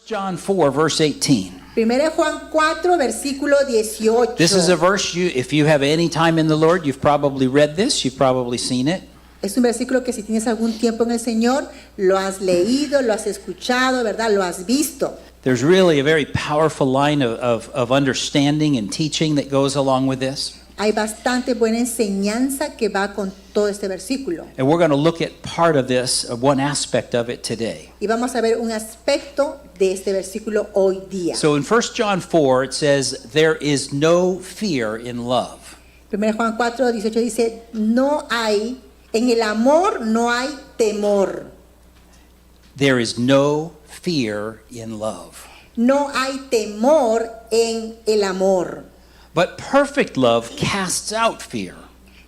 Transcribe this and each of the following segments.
John 4, verse 18. 1 Juan 4, versículo 18. This is a verse if you have any time in the Lord, you've probably read this, you've probably seen it. Es un versículo que si tienes algún tiempo en el Señor, lo has leído, lo has escuchado, ¿verdad? Lo has visto. There's really a very powerful line of understanding and teaching that goes along with this. Hay bastante buena enseñanza que va con todo este versículo. And we're going to look at part of this, one aspect of it today. Y vamos a ver un aspecto de este versículo hoy día. So in 1 John 4, it says, there is no fear in love. 1 Juan 4, 18 dice, en el amor no hay temor. There is no fear in love. No hay temor en el amor. But perfect love casts out fear.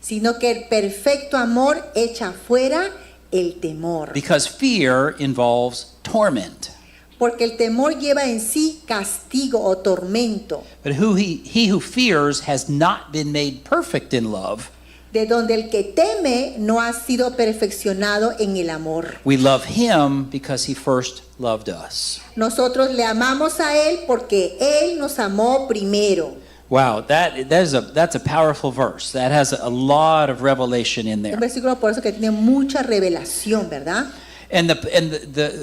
Sino que el perfecto amor echa fuera el temor. Because fear involves torment. Porque el temor lleva en sí castigo o tormento. But he who fears has not been made perfect in love. De donde el que teme no ha sido perfeccionado en el amor. We love him because he first loved us. Nosotros le amamos a él porque él nos amó primero. Wow, that's a powerful verse. That has a lot of revelation in there. Un versículo por eso que tiene mucha revelación, ¿verdad? And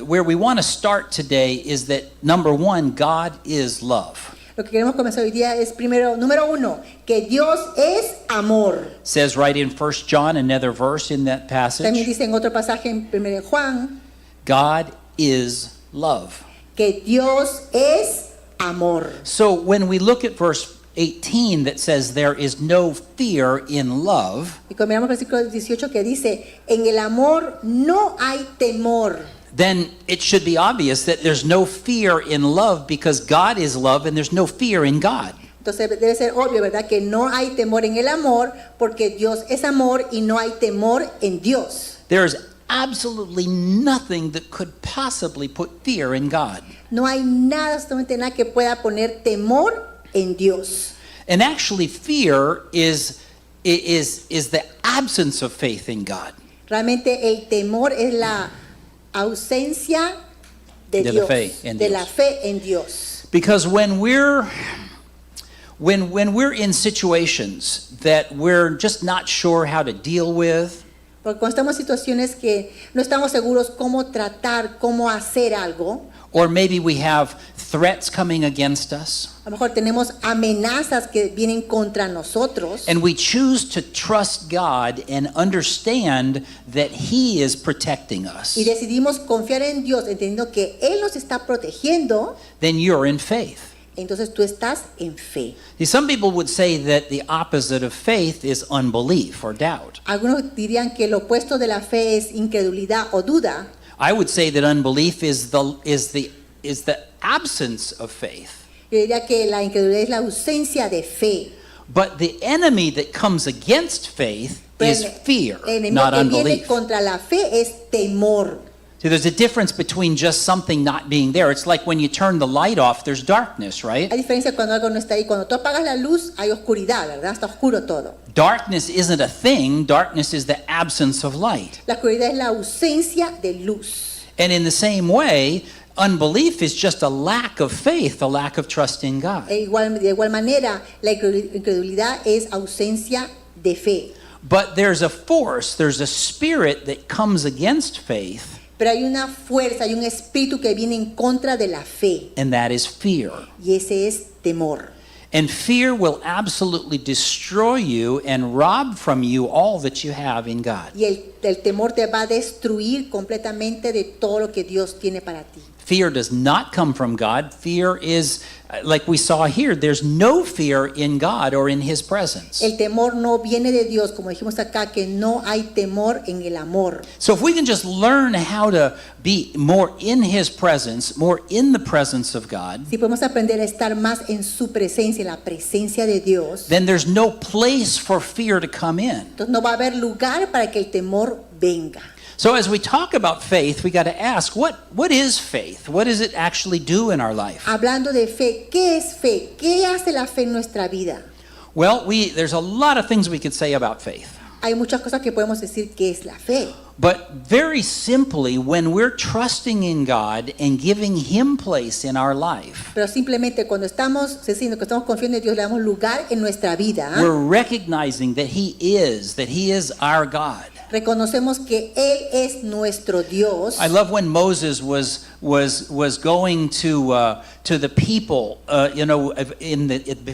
where we want to start today is that number one, God is love. Lo que queremos comenzar hoy día es número uno, que Dios es amor. Says right in 1 John, another verse in that passage. También dice en otro pasaje en 1 Juan, God is love. Que Dios es amor. So when we look at verse 18 that says there is no fear in love, y cuando miramos el versículo 18 que dice, en el amor no hay temor. Then it should be obvious that there's no fear in love because God is love and there's no fear in God. Entonces debe ser obvio, ¿verdad? Que no hay temor en el amor porque Dios es amor y no hay temor en Dios. There is absolutely nothing that could possibly put fear in God. No hay nada, absolutamente nada que pueda poner temor en Dios. And actually fear is the absence of faith in God. Realmente el temor es la ausencia de Dios, de la fe en Dios. Because when we're in situations that we're just not sure how to deal with, porque cuando estamos en situaciones que no estamos seguros cómo tratar, cómo hacer algo, or maybe we have threats coming against us, a lo mejor tenemos amenazas que vienen contra nosotros, and we choose to trust God and understand that He is protecting us, y decidimos confiar en Dios, entendiendo que Él nos está protegiendo, then you're in faith. Entonces tú estás en fe. See, some people would say that the opposite of faith is unbelief or doubt. Algunos dirían que lo opuesto de la fe es incredulidad o duda. I would say that unbelief is the absence of faith. Yo diría que la incredulidad es la ausencia de fe. But the enemy that comes against faith is fear, el enemigo not que viene unbelief. contra la fe es temor. See, there's a difference between just something not being there. It's like when you turn the light off, there's darkness, right? Hay diferencia cuando algo no está ahí. Cuando tú apagas la luz, hay oscuridad, ¿verdad? Está oscuro todo. Darkness isn't a thing. Darkness is the absence of light. La oscuridad es la ausencia de luz. And in the same way, unbelief is just a lack of faith, a lack of trust in God. De igual manera, la incredulidad es ausencia de fe. But there's a force, there's a spirit that comes against faith. Pero hay una fuerza, hay un espíritu que viene en contra de la fe. And that is fear. Y ese es temor. And fear will absolutely destroy you and rob from you all that you have in God. Y el temor te va a destruir completamente de todo lo que Dios tiene para ti. Fear does not come from God. Fear is, like we saw here, there's no fear in God or in His presence. El temor no viene de Dios, como dijimos acá, que no hay temor en el amor. So if we can just learn how to be more in His presence, more in the presence of God, Si podemos aprender a estar más en su presencia, en la presencia de Dios, then there's no place for fear to come in. entonces no va a haber lugar para que el temor venga. So as we talk about faith, we got to ask, what is faith? What does it actually do in our life? Hablando de fe, ¿qué es fe? ¿Qué hace la fe en nuestra vida? Well, there's a lot of things we could say about faith. hay muchas cosas que podemos decir que es la fe. But very simply, when we're trusting in God and giving Him place in our life, Pero simplemente cuando estamos diciendo que estamos confiando en Dios, le damos lugar en nuestra vida, we're recognizing that He is our God. reconocemos que Él es nuestro Dios. I love when Moses was going to the people,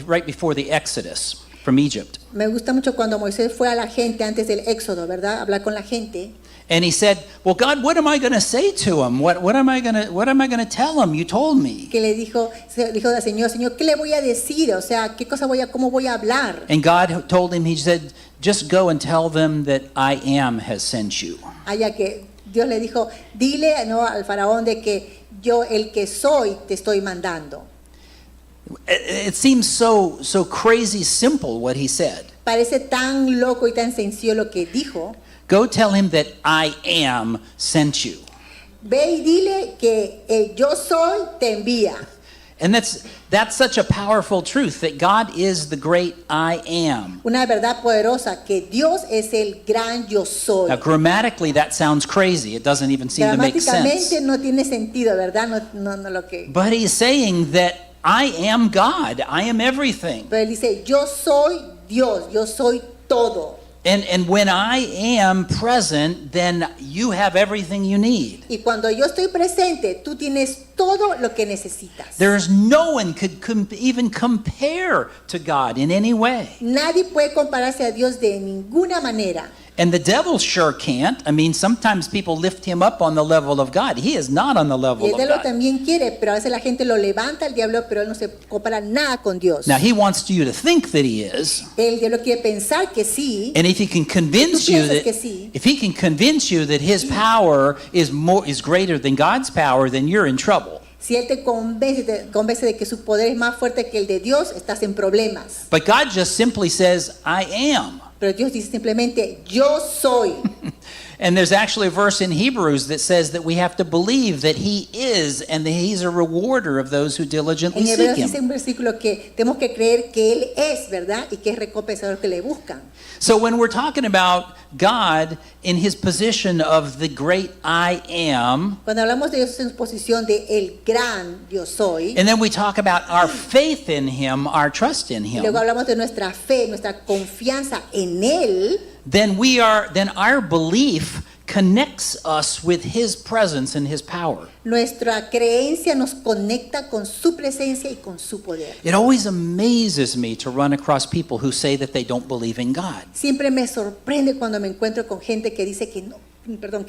right before the Exodus from Egypt, Me gusta mucho cuando Moisés fue a la gente antes del éxodo, ¿verdad? Hablar con la gente. and he said, "Well, God, what am I going to say to him? What am I going to tell him? You told me." Que le dijo al Señor, Señor, ¿qué le voy a decir? O sea, cómo voy a hablar? And God told him, He said, "Just go and tell them that I am has sent you." Allá que Dios le dijo, dile, ¿no?, al faraón de que yo, el que soy, te estoy mandando. It seems so crazy simple what he said. Parece tan loco y tan sencillo lo que dijo. Go tell him that I am sent you. Ve y dile que el yo soy te envía. And that's such a powerful truth, that God is the great I am. Una verdad poderosa, que Dios es el gran yo soy. Now, grammatically, that sounds crazy. It doesn't even seem to make Gramáticamente sense. no tiene sentido, ¿verdad? No lo que. But he's saying that I am God. I am everything. Pero él dice, yo soy Dios, yo soy todo. And when I am present, then you have everything you need. Y cuando yo estoy presente, tú tienes todo lo que necesitas. There is no one could even compare to God in any way. Nadie puede compararse a Dios de ninguna manera. And the devil sure can't. I mean, sometimes people lift him up on the level of God. He is not on the Y level el of diablo God. también quiere, pero a veces la gente lo levanta al diablo, pero él no se compara nada con Dios. Now, he wants you to think that he is. El diablo quiere pensar que sí. And if he can convince Tú you piensas that que sí. if he can convince you that his power is greater than God's power, then you're in trouble. Si él te convence de que su poder es más fuerte que el de Dios, estás en problemas. But God just simply says, I am. Pero Dios dice simplemente, yo soy. And there's actually a verse in Hebrews that says that we have to believe that he is and that he's a rewarder of those who diligently En seek Hebreos dice him. un versículo que tenemos que creer que Él es, ¿verdad? Y que es recompensador que le buscan. So when we're talking about God in his position of the great I am, Cuando hablamos de Dios en su posición de el gran yo soy, and then we talk about our faith in him, our trust in y him, luego hablamos de nuestra fe, nuestra confianza en Él, then our belief connects us with his presence and his power. nuestra creencia nos conecta con su presencia y con su poder. It always amazes me to run across people who say that they don't believe in God. Siempre me sorprende cuando me encuentro con gente que dice que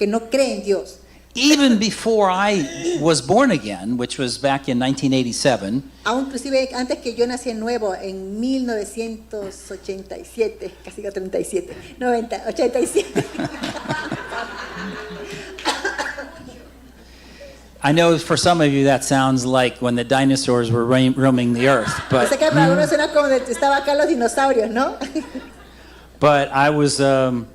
no cree en Dios. Even before I was born again, which was back in 1987, Aún inclusive antes que yo nací en nuevo, en 1987, casi 37, 87. I know for some of you that sounds like when the dinosaurs were roaming the earth, O sea que para algunos suena como de que estaba acá los dinosaurios, ¿no? but I was, I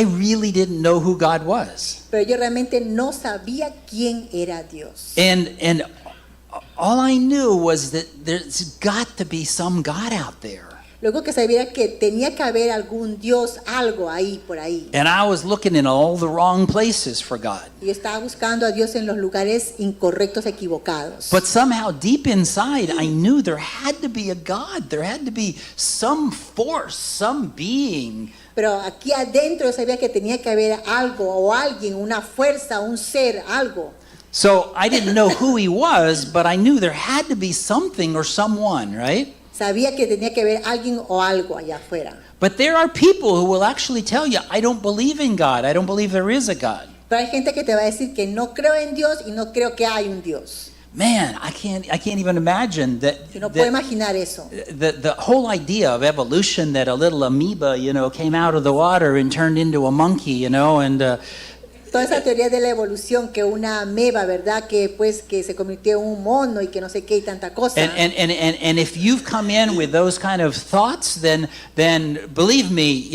really didn't know who God was. Pero yo realmente no sabía quién era Dios. And all I knew was that there's got to be some God out there. Luego que sabía que tenía que haber algún Dios, algo ahí, por ahí. And I was looking in all the wrong places for God. Y yo estaba buscando a Dios en los lugares incorrectos, equivocados. But somehow deep inside, I knew there had to be a God. There had to be some force, some being. Pero aquí adentro yo sabía que tenía que haber algo o alguien, una fuerza, un ser, algo. So I didn't know who he was, but I knew there had to be something or someone, right? Sabía que tenía que haber alguien o algo allá afuera. But there are people who will actually tell you, I don't believe in God. I don't believe there is a God. Pero hay gente que te va a decir que no creo en Dios y no creo que hay un Dios. Man, I can't even imagine that. Yo no puedo imaginar eso. The whole idea of evolution, that a little amoeba, came out of the water and turned into a monkey, and Toda esa teoría de la evolución, que una ameba, ¿verdad? Que se convirtió en un mono y que no sé qué y tanta cosa. and if you've come in with those kind of thoughts, then believe me,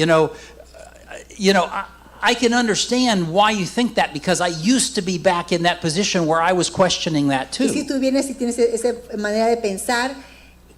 I can understand why you think that, because I used to be back in that position where I was questioning that Y si too. tú vienes y tienes esa manera de pensar,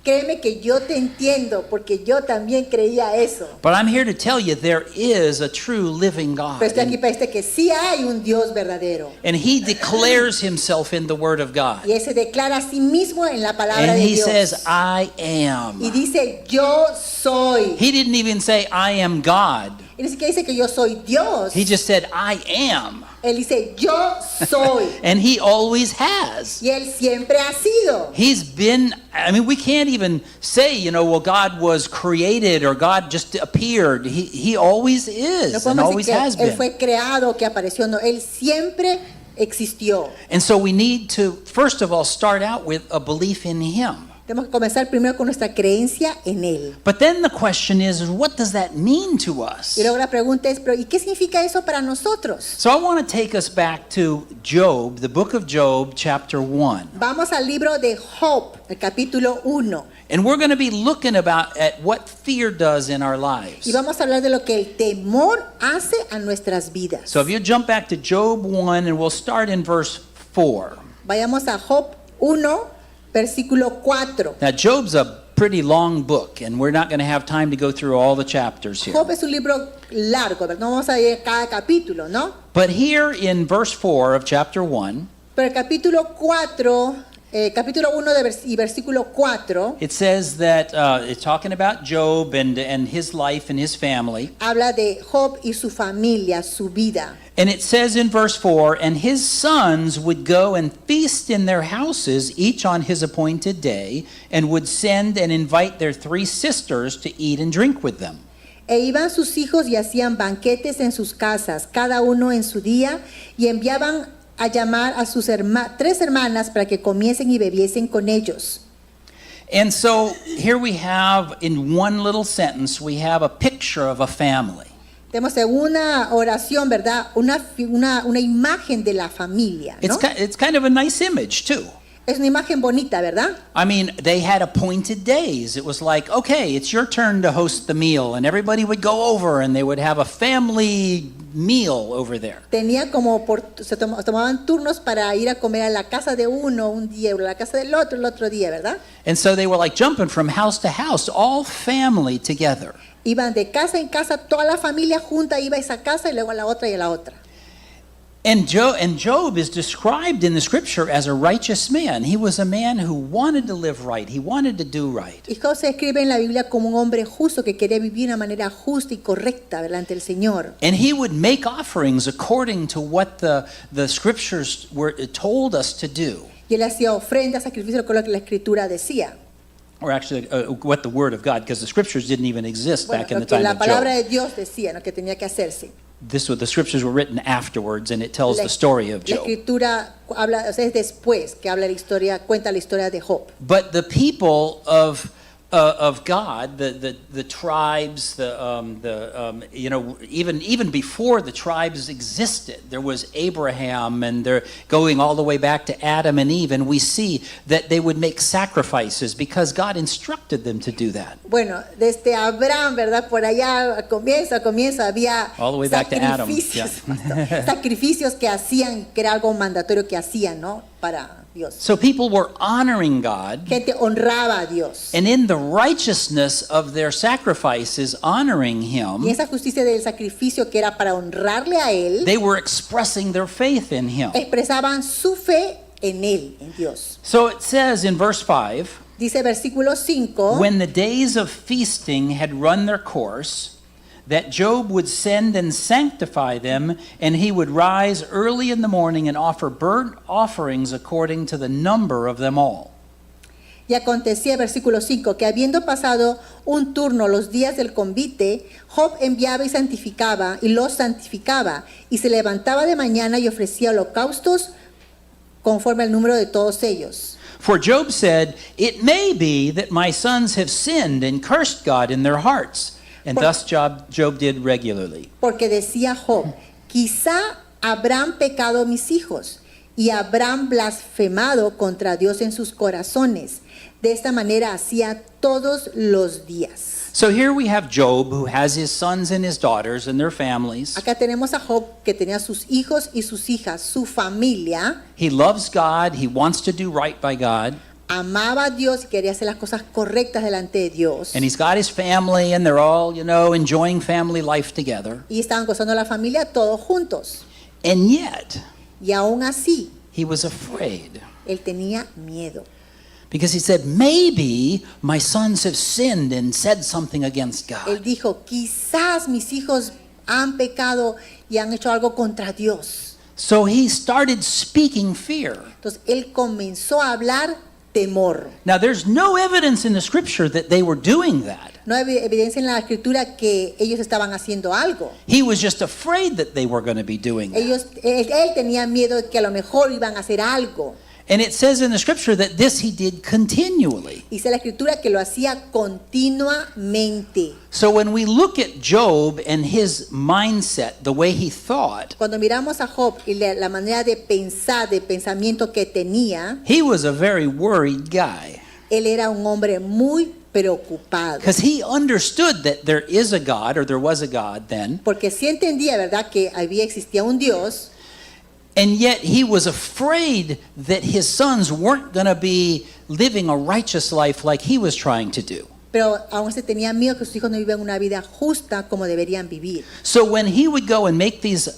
Créeme que yo te entiendo porque yo también creía eso. But I'm here to tell you there is a true living God. Pero estoy aquí para decirte que sí hay un Dios verdadero. And he declares himself in the Word of God. Y Él se declara a sí mismo en la palabra And de he Dios. says, I Y am. dice, yo soy. He didn't even say, I am God. Y ni siquiera dice que yo soy Dios. He just said, I am. Él dice, yo soy. And he always has. Y Él siempre ha sido. He's been, I mean, we can't even say, well, God was created or God just appeared. He always No is and podemos always decir has que Él been. fue creado, que apareció. No, Él siempre existió. And so we need to, first of all, start out with a belief in him. Tenemos que comenzar primero con nuestra creencia en Él. But then the question is, what does that mean to us? Y luego la pregunta es, pero ¿y qué significa eso para nosotros? So I want to take us back to Job, the book of Job, chapter 1. Vamos al libro de Job, el capítulo 1. And we're going to be looking at what fear does in our Y lives. vamos a hablar de lo que el temor hace a nuestras vidas. So if you jump back to Job 1, and we'll start in verse 4. Vayamos a Job 1, versículo 4. Now, Job's a pretty long book, and we're not going to have time to go through all the chapters here. Job es un libro largo, pero no vamos a ir a cada capítulo, ¿no? But here in verse 4 of chapter 1, Pero el capítulo 4, capítulo 1 y versículo 4, it says that it's talking about Job and his life and his family. habla de Job y su familia, su vida. And it says in verse 4, and his sons would go and feast in their houses, each on his appointed day, and would send and invite their 3 sisters to eat and drink with them. E iban sus hijos y hacían banquetes en sus casas, cada uno en su día, y enviaban a llamar a sus 3 hermanas para que comiesen y bebiesen con ellos. And so here we have, in one little sentence, we have a picture of a family. Tenemos en una oración, ¿verdad? Una imagen de la familia, ¿no? It's kind of a nice image, too. Es una imagen bonita, ¿verdad? I mean, they had appointed days. It was like, okay, it's your turn to host the meal. And everybody would go over and they would have a family meal over there. Tenía como, tomaban turnos para ir a comer a la casa de uno un día, o a la casa del otro el otro día, ¿verdad? And so they were like jumping from house to house, all family together. Iban de casa en casa, toda la familia junta iba a esa casa y luego a la otra y a la otra. And Job is described in the scripture as a righteous man. He was a man who wanted to live right. He wanted to do right. Y Job se escribe en la Biblia como un hombre justo que quería vivir de una manera justa y correcta delante del Señor. And he would make offerings according to what the scriptures told us to do. Y él hacía ofrendas, sacrificios, con lo que la Escritura decía. Or actually, what the Word of God, because the scriptures didn't even exist Bueno, back in lo the que time la of palabra Job. de Dios decía, lo que tenía que hacerse. The scriptures were written afterwards, and it tells the story of La Job. Escritura habla, o sea, es después que habla la historia, cuenta la historia de Job. But the people of God, the tribes, even before the tribes existed, there was Abraham, and they're going all the way back to Adam and Eve, and we see that they would make sacrifices because God instructed them to do that. Bueno, desde Abraham, ¿verdad? Por allá, a comienzo había All the way back to Adam, sacrificios que hacían, que era algo mandatorio que hacían, ¿no? Para Dios. So people were honoring God, Gente honraba a Dios. and in the righteousness of their sacrifices, honoring Y Him, esa justicia del sacrificio que era para honrarle a Él, they were expressing their faith in Him. expresaban su fe en Él, en Dios. So it says in verse 5, Dice versículo 5, when the days of feasting had run their course, that Job would send and sanctify them, and he would rise early in the morning and offer burnt offerings according to the number of them all. y acontecía, versículo 5, que habiendo pasado un turno los días del convite, Job enviaba y santificaba, y los santificaba, y se levantaba de mañana y ofrecía holocaustos conforme al número de todos ellos. For Job said, it may be that my sons have sinned and cursed God in their hearts. And thus Job did regularly. Porque decía Job, quizá habrán pecado mis hijos y habrán blasfemado contra Dios en sus corazones. De esta manera hacía todos los días. So here we have Job, who has his sons and his daughters and their families. Acá tenemos a Job que tenía sus hijos y sus hijas, su familia. He loves God. He wants to do right by God. amaba a Dios y quería hacer las cosas correctas delante de Dios. And he's got his family, and they're all, enjoying family life together. Y estaban gozando la familia todos juntos. And yet, Y aún así, he was afraid. él tenía miedo. Because he said, maybe my sons have sinned and said something against Él God. dijo, quizás mis hijos han pecado y han hecho algo contra Dios. So he started speaking fear. Entonces él comenzó a hablar temor. Now, there's no evidence in the scripture that they were doing that. No hay evidencia en la escritura que ellos estaban haciendo algo. He was just afraid that they were going to be doing that. Él tenía miedo de que a lo mejor iban a hacer algo. And it says in the scripture that this he did continually. Dice la escritura que lo hacía continuamente. So when we look at Job and his mindset, the way he thought, Cuando miramos a Job y la manera de pensar, de pensamiento que tenía, he was a very worried guy. él era un hombre muy preocupado. Because he understood that there is a God, or there was a God then, Porque sí entendía, ¿verdad?, que existía un Dios, and yet he was afraid that his sons weren't going to be living a righteous life like he was trying to do. pero aún se tenía miedo que sus hijos no vivan una vida justa como deberían vivir. So when he would go and make these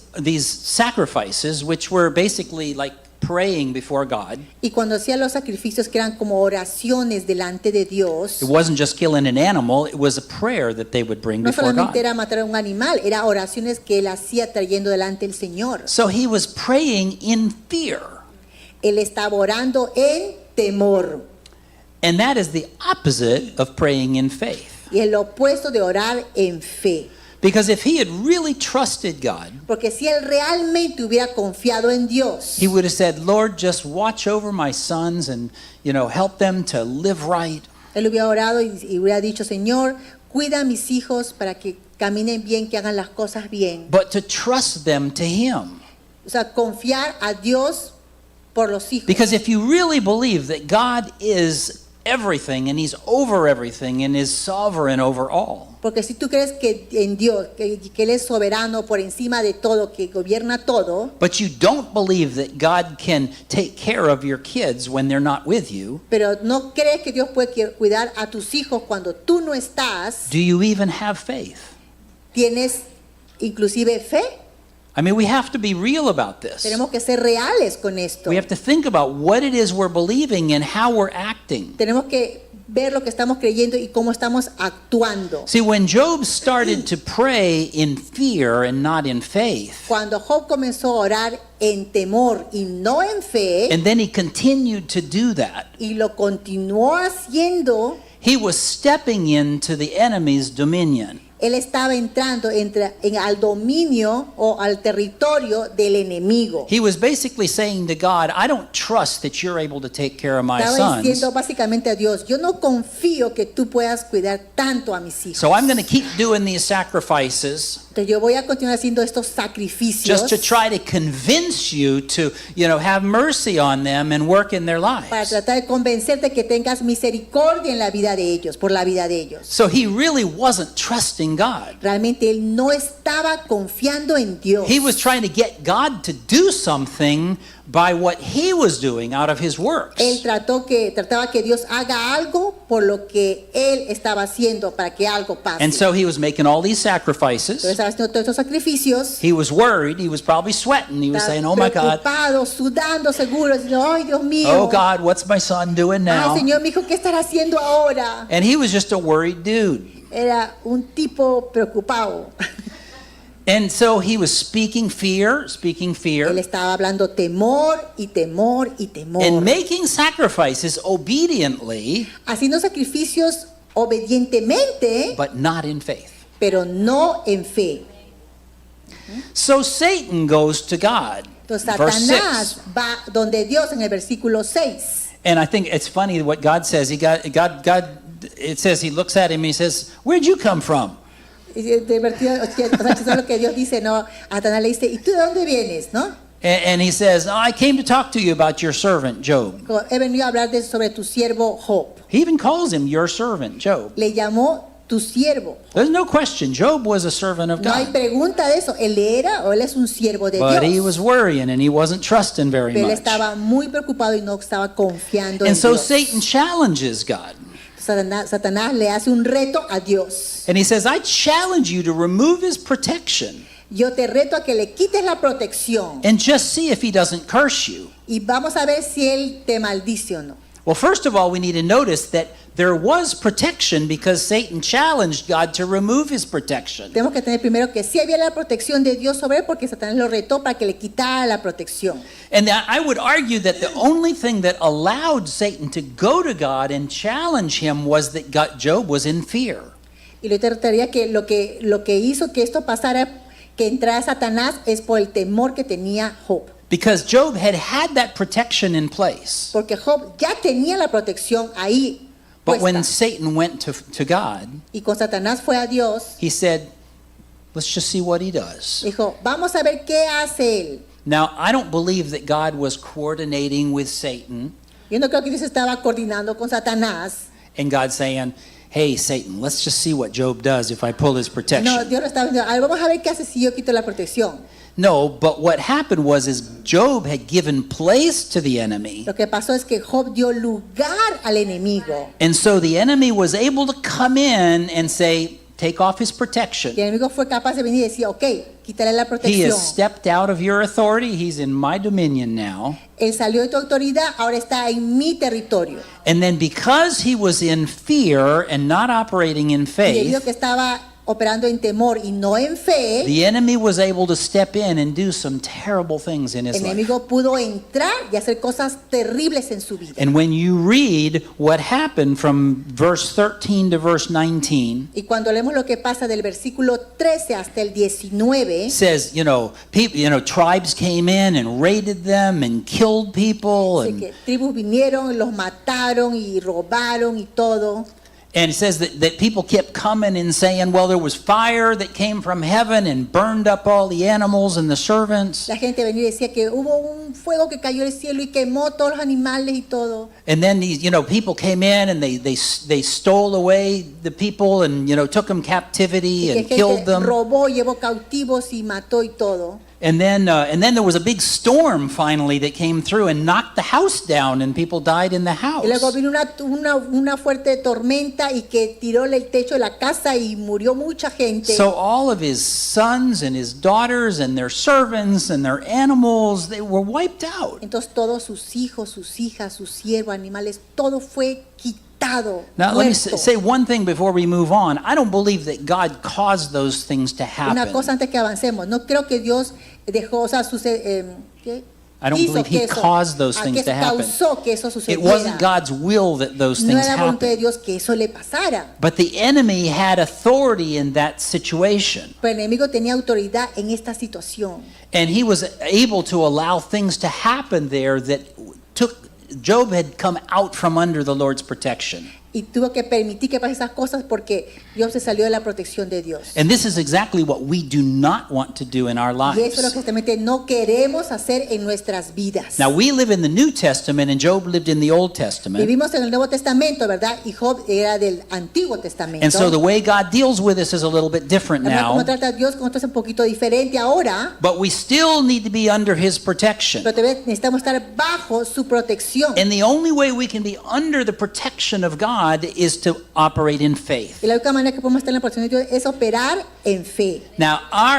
sacrifices, which were basically like praying before God, Y cuando hacía los sacrificios que eran como oraciones delante de Dios, it wasn't just killing an animal, it was a prayer that they would bring no before solamente God. era matar a un animal, era oraciones que él hacía trayendo delante del Señor. So he was praying in fear. Él estaba orando en temor. And that is the opposite of praying in faith. Y el opuesto de orar en fe. Because if he had really trusted God, Porque si él realmente hubiera confiado en Dios, he would have said, Lord, just watch over my sons and, help them to live right. él hubiera orado y hubiera dicho, Señor, cuida a mis hijos para que caminen bien, que hagan las cosas bien. But to trust them to him. O sea, confiar a Dios por los hijos. Because if you really believe that God is everything and he's over everything and is sovereign over all, Porque si tú crees que en Dios, que Él es soberano por encima de todo, que gobierna todo, but you don't believe that God can take care of your kids when they're not with you, pero no crees que Dios puede cuidar a tus hijos cuando tú no estás, do you even have faith? ¿tienes inclusive fe? I mean, we have to be real about this. Tenemos que ser reales con esto. We have to think about what it is we're believing and how we're acting. Tenemos que ver lo que estamos creyendo y cómo estamos actuando. See, when Job started to pray in fear and not in faith, Cuando Job comenzó a orar en temor y no en fe, and then he continued to do that, y lo continuó haciendo, he was stepping into the enemy's dominion. él estaba entrando al dominio o al territorio del enemigo. He was basically saying to God, I don't trust that you're able to take care of my Estaba sons, diciendo básicamente a Dios, yo no confío que tú puedas cuidar tanto a mis hijos. so I'm going to keep doing these sacrifices Entonces yo voy a continuar haciendo estos sacrificios just to try to convince you to, have mercy on them and work in their para lives. tratar de convencerte que tengas misericordia en la vida de ellos, por la vida de ellos. So he really wasn't trusting God. Realmente él no estaba confiando en Dios. He was trying to get God to do something by what he was doing out of his works. Él trataba que Dios haga algo por lo que él estaba haciendo para que algo pase. And so he was making all these Entonces sacrifices. estaba haciendo todos estos sacrificios. He was worried. He was probably sweating. He was Estaba saying, oh my God, preocupado, sudando, seguro, diciendo, ay Dios mío. oh God, what's my son doing Ay now? Señor, mi hijo, ¿qué estará haciendo ahora? And he was just a worried dude. Era un tipo preocupado. And so he was speaking fear, Él estaba hablando temor y temor y temor. and making sacrifices obediently, Haciendo sacrificios obedientemente, but not in faith. pero no en fe. So Satan goes to God. Entonces Verse Satanás 6. va donde Dios en el versículo 6. And I think it's funny what God says. It says he looks at him and he says, where'd you come from? Es divertido, o sea, eso es lo que Dios dice, ¿no? A Satanás le dice, ¿y tú de dónde vienes, no? And he says, I came to talk to you about your servant, Job. He venido a hablar sobre tu siervo Job. He even calls him your servant, Job. Le llamó tu siervo. There's no question. Job was a servant of No hay God. pregunta de eso. Él era o él es un siervo de But he Dios. was worrying and he wasn't trusting very Pero él much. estaba muy preocupado y no estaba confiando en And so Dios. Satan challenges God. Satanás le hace un reto a Dios. And he says, I challenge you to remove his protection Yo te reto a que le quites la protección and just see if he doesn't curse you. y vamos a ver si él te maldice o no. Well, first of all, we need to notice that there was protection because Satan challenged God to remove his protection. Tenemos que tener primero que sí había la protección de Dios sobre él porque Satanás lo retó para que le quitara la protección. And I would argue that the only thing that allowed Satan to go to God and challenge him was that Job was in fear. Y yo te trataría que lo que hizo que esto pasara, que entrara Satanás, es por el temor que tenía Job. Because Job had had that protection in place. Porque Job ya tenía la protección ahí But when puesta. Satan went to God, Y con Satanás fue a Dios, he said, let's just see what he does. dijo, vamos a ver qué hace él. Now, I don't believe that God was coordinating with Satan Yo no creo que Dios estaba coordinando con Satanás. and God saying, hey, Satan, let's just see what Job does if I pull his No, protection. Dios lo estaba diciendo, "A ver, vamos a ver qué hace si yo quito la protección." No, but what happened was is Job had given place to the enemy. Lo que pasó es que Job dio lugar al enemigo. And so the enemy was able to come in and say, take off his protection. Y el enemigo fue capaz de venir y decir, ok, quítale la He protección. has stepped out of your authority. He's in my dominion now. Él salió de tu autoridad, ahora está en mi territorio. And then because he was in fear and not operating in Y debido a faith, que estaba operando en temor y no en fe, the enemy was able to step in and do some terrible things in el his life. enemigo pudo entrar y hacer cosas terribles en su vida. And when you read what happened from verse 13 to verse 19, Y cuando leemos lo que pasa del versículo 13 hasta el 19, it says, people, tribes came in and raided them and killed people. dice que tribus vinieron, los mataron y robaron y todo. And it says that people kept coming and saying, well, there was fire that came from heaven and burned up all the animals and the servants. La gente venía y decía que hubo un fuego que cayó del cielo y quemó todos los animales y todo. And then these, people came in and they stole away the people and, took them captivity Y que and killed gente them. robó, llevó cautivos y mató y todo. And then there was a big storm finally that came through and knocked the house down and people died in the Y luego house. vino una fuerte tormenta y que tiró el techo de la casa y murió mucha gente. So all of his sons and his daughters and their servants and their animals, they were wiped out. Entonces todos sus hijos, sus hijas, sus siervos, animales, todo fue quitado. Now, let me muerto. say one thing before we move on. I don't believe that God caused those things to Una cosa happen. antes que avancemos. No creo que Dios dejó, o sea, ¿qué? I don't Hizo believe He que eso- caused those a things que to happen. causó que eso It sucediera. wasn't God's will that those No things era voluntad de happened. Dios que eso le pasara. But the enemy had authority in that situation. Pero el enemigo tenía autoridad en esta situación. And he was able to allow things to happen there that Job had come out from under the Lord's protection. Y tuvo que permitir que pasen esas cosas porque Dios se salió de la protección de Dios. And this is exactly what we do not want to do in our Y eso es lo lives. que justamente no queremos hacer en nuestras vidas. Now, we live in the New Testament and Job lived in the Old Testament. Vivimos en el Nuevo Testamento, ¿verdad? Y Job era del Antiguo Testamento. And so the way God deals with us is a little bit different La manera como now, trata a Dios con nosotros es un poquito diferente ahora, but we still need to be under His protection. pero todavía necesitamos estar bajo su protección. And the only way we can be under the protection of God is to operate in faith. Y la única manera que podemos estar en la protección de Dios es operar en fe. Now,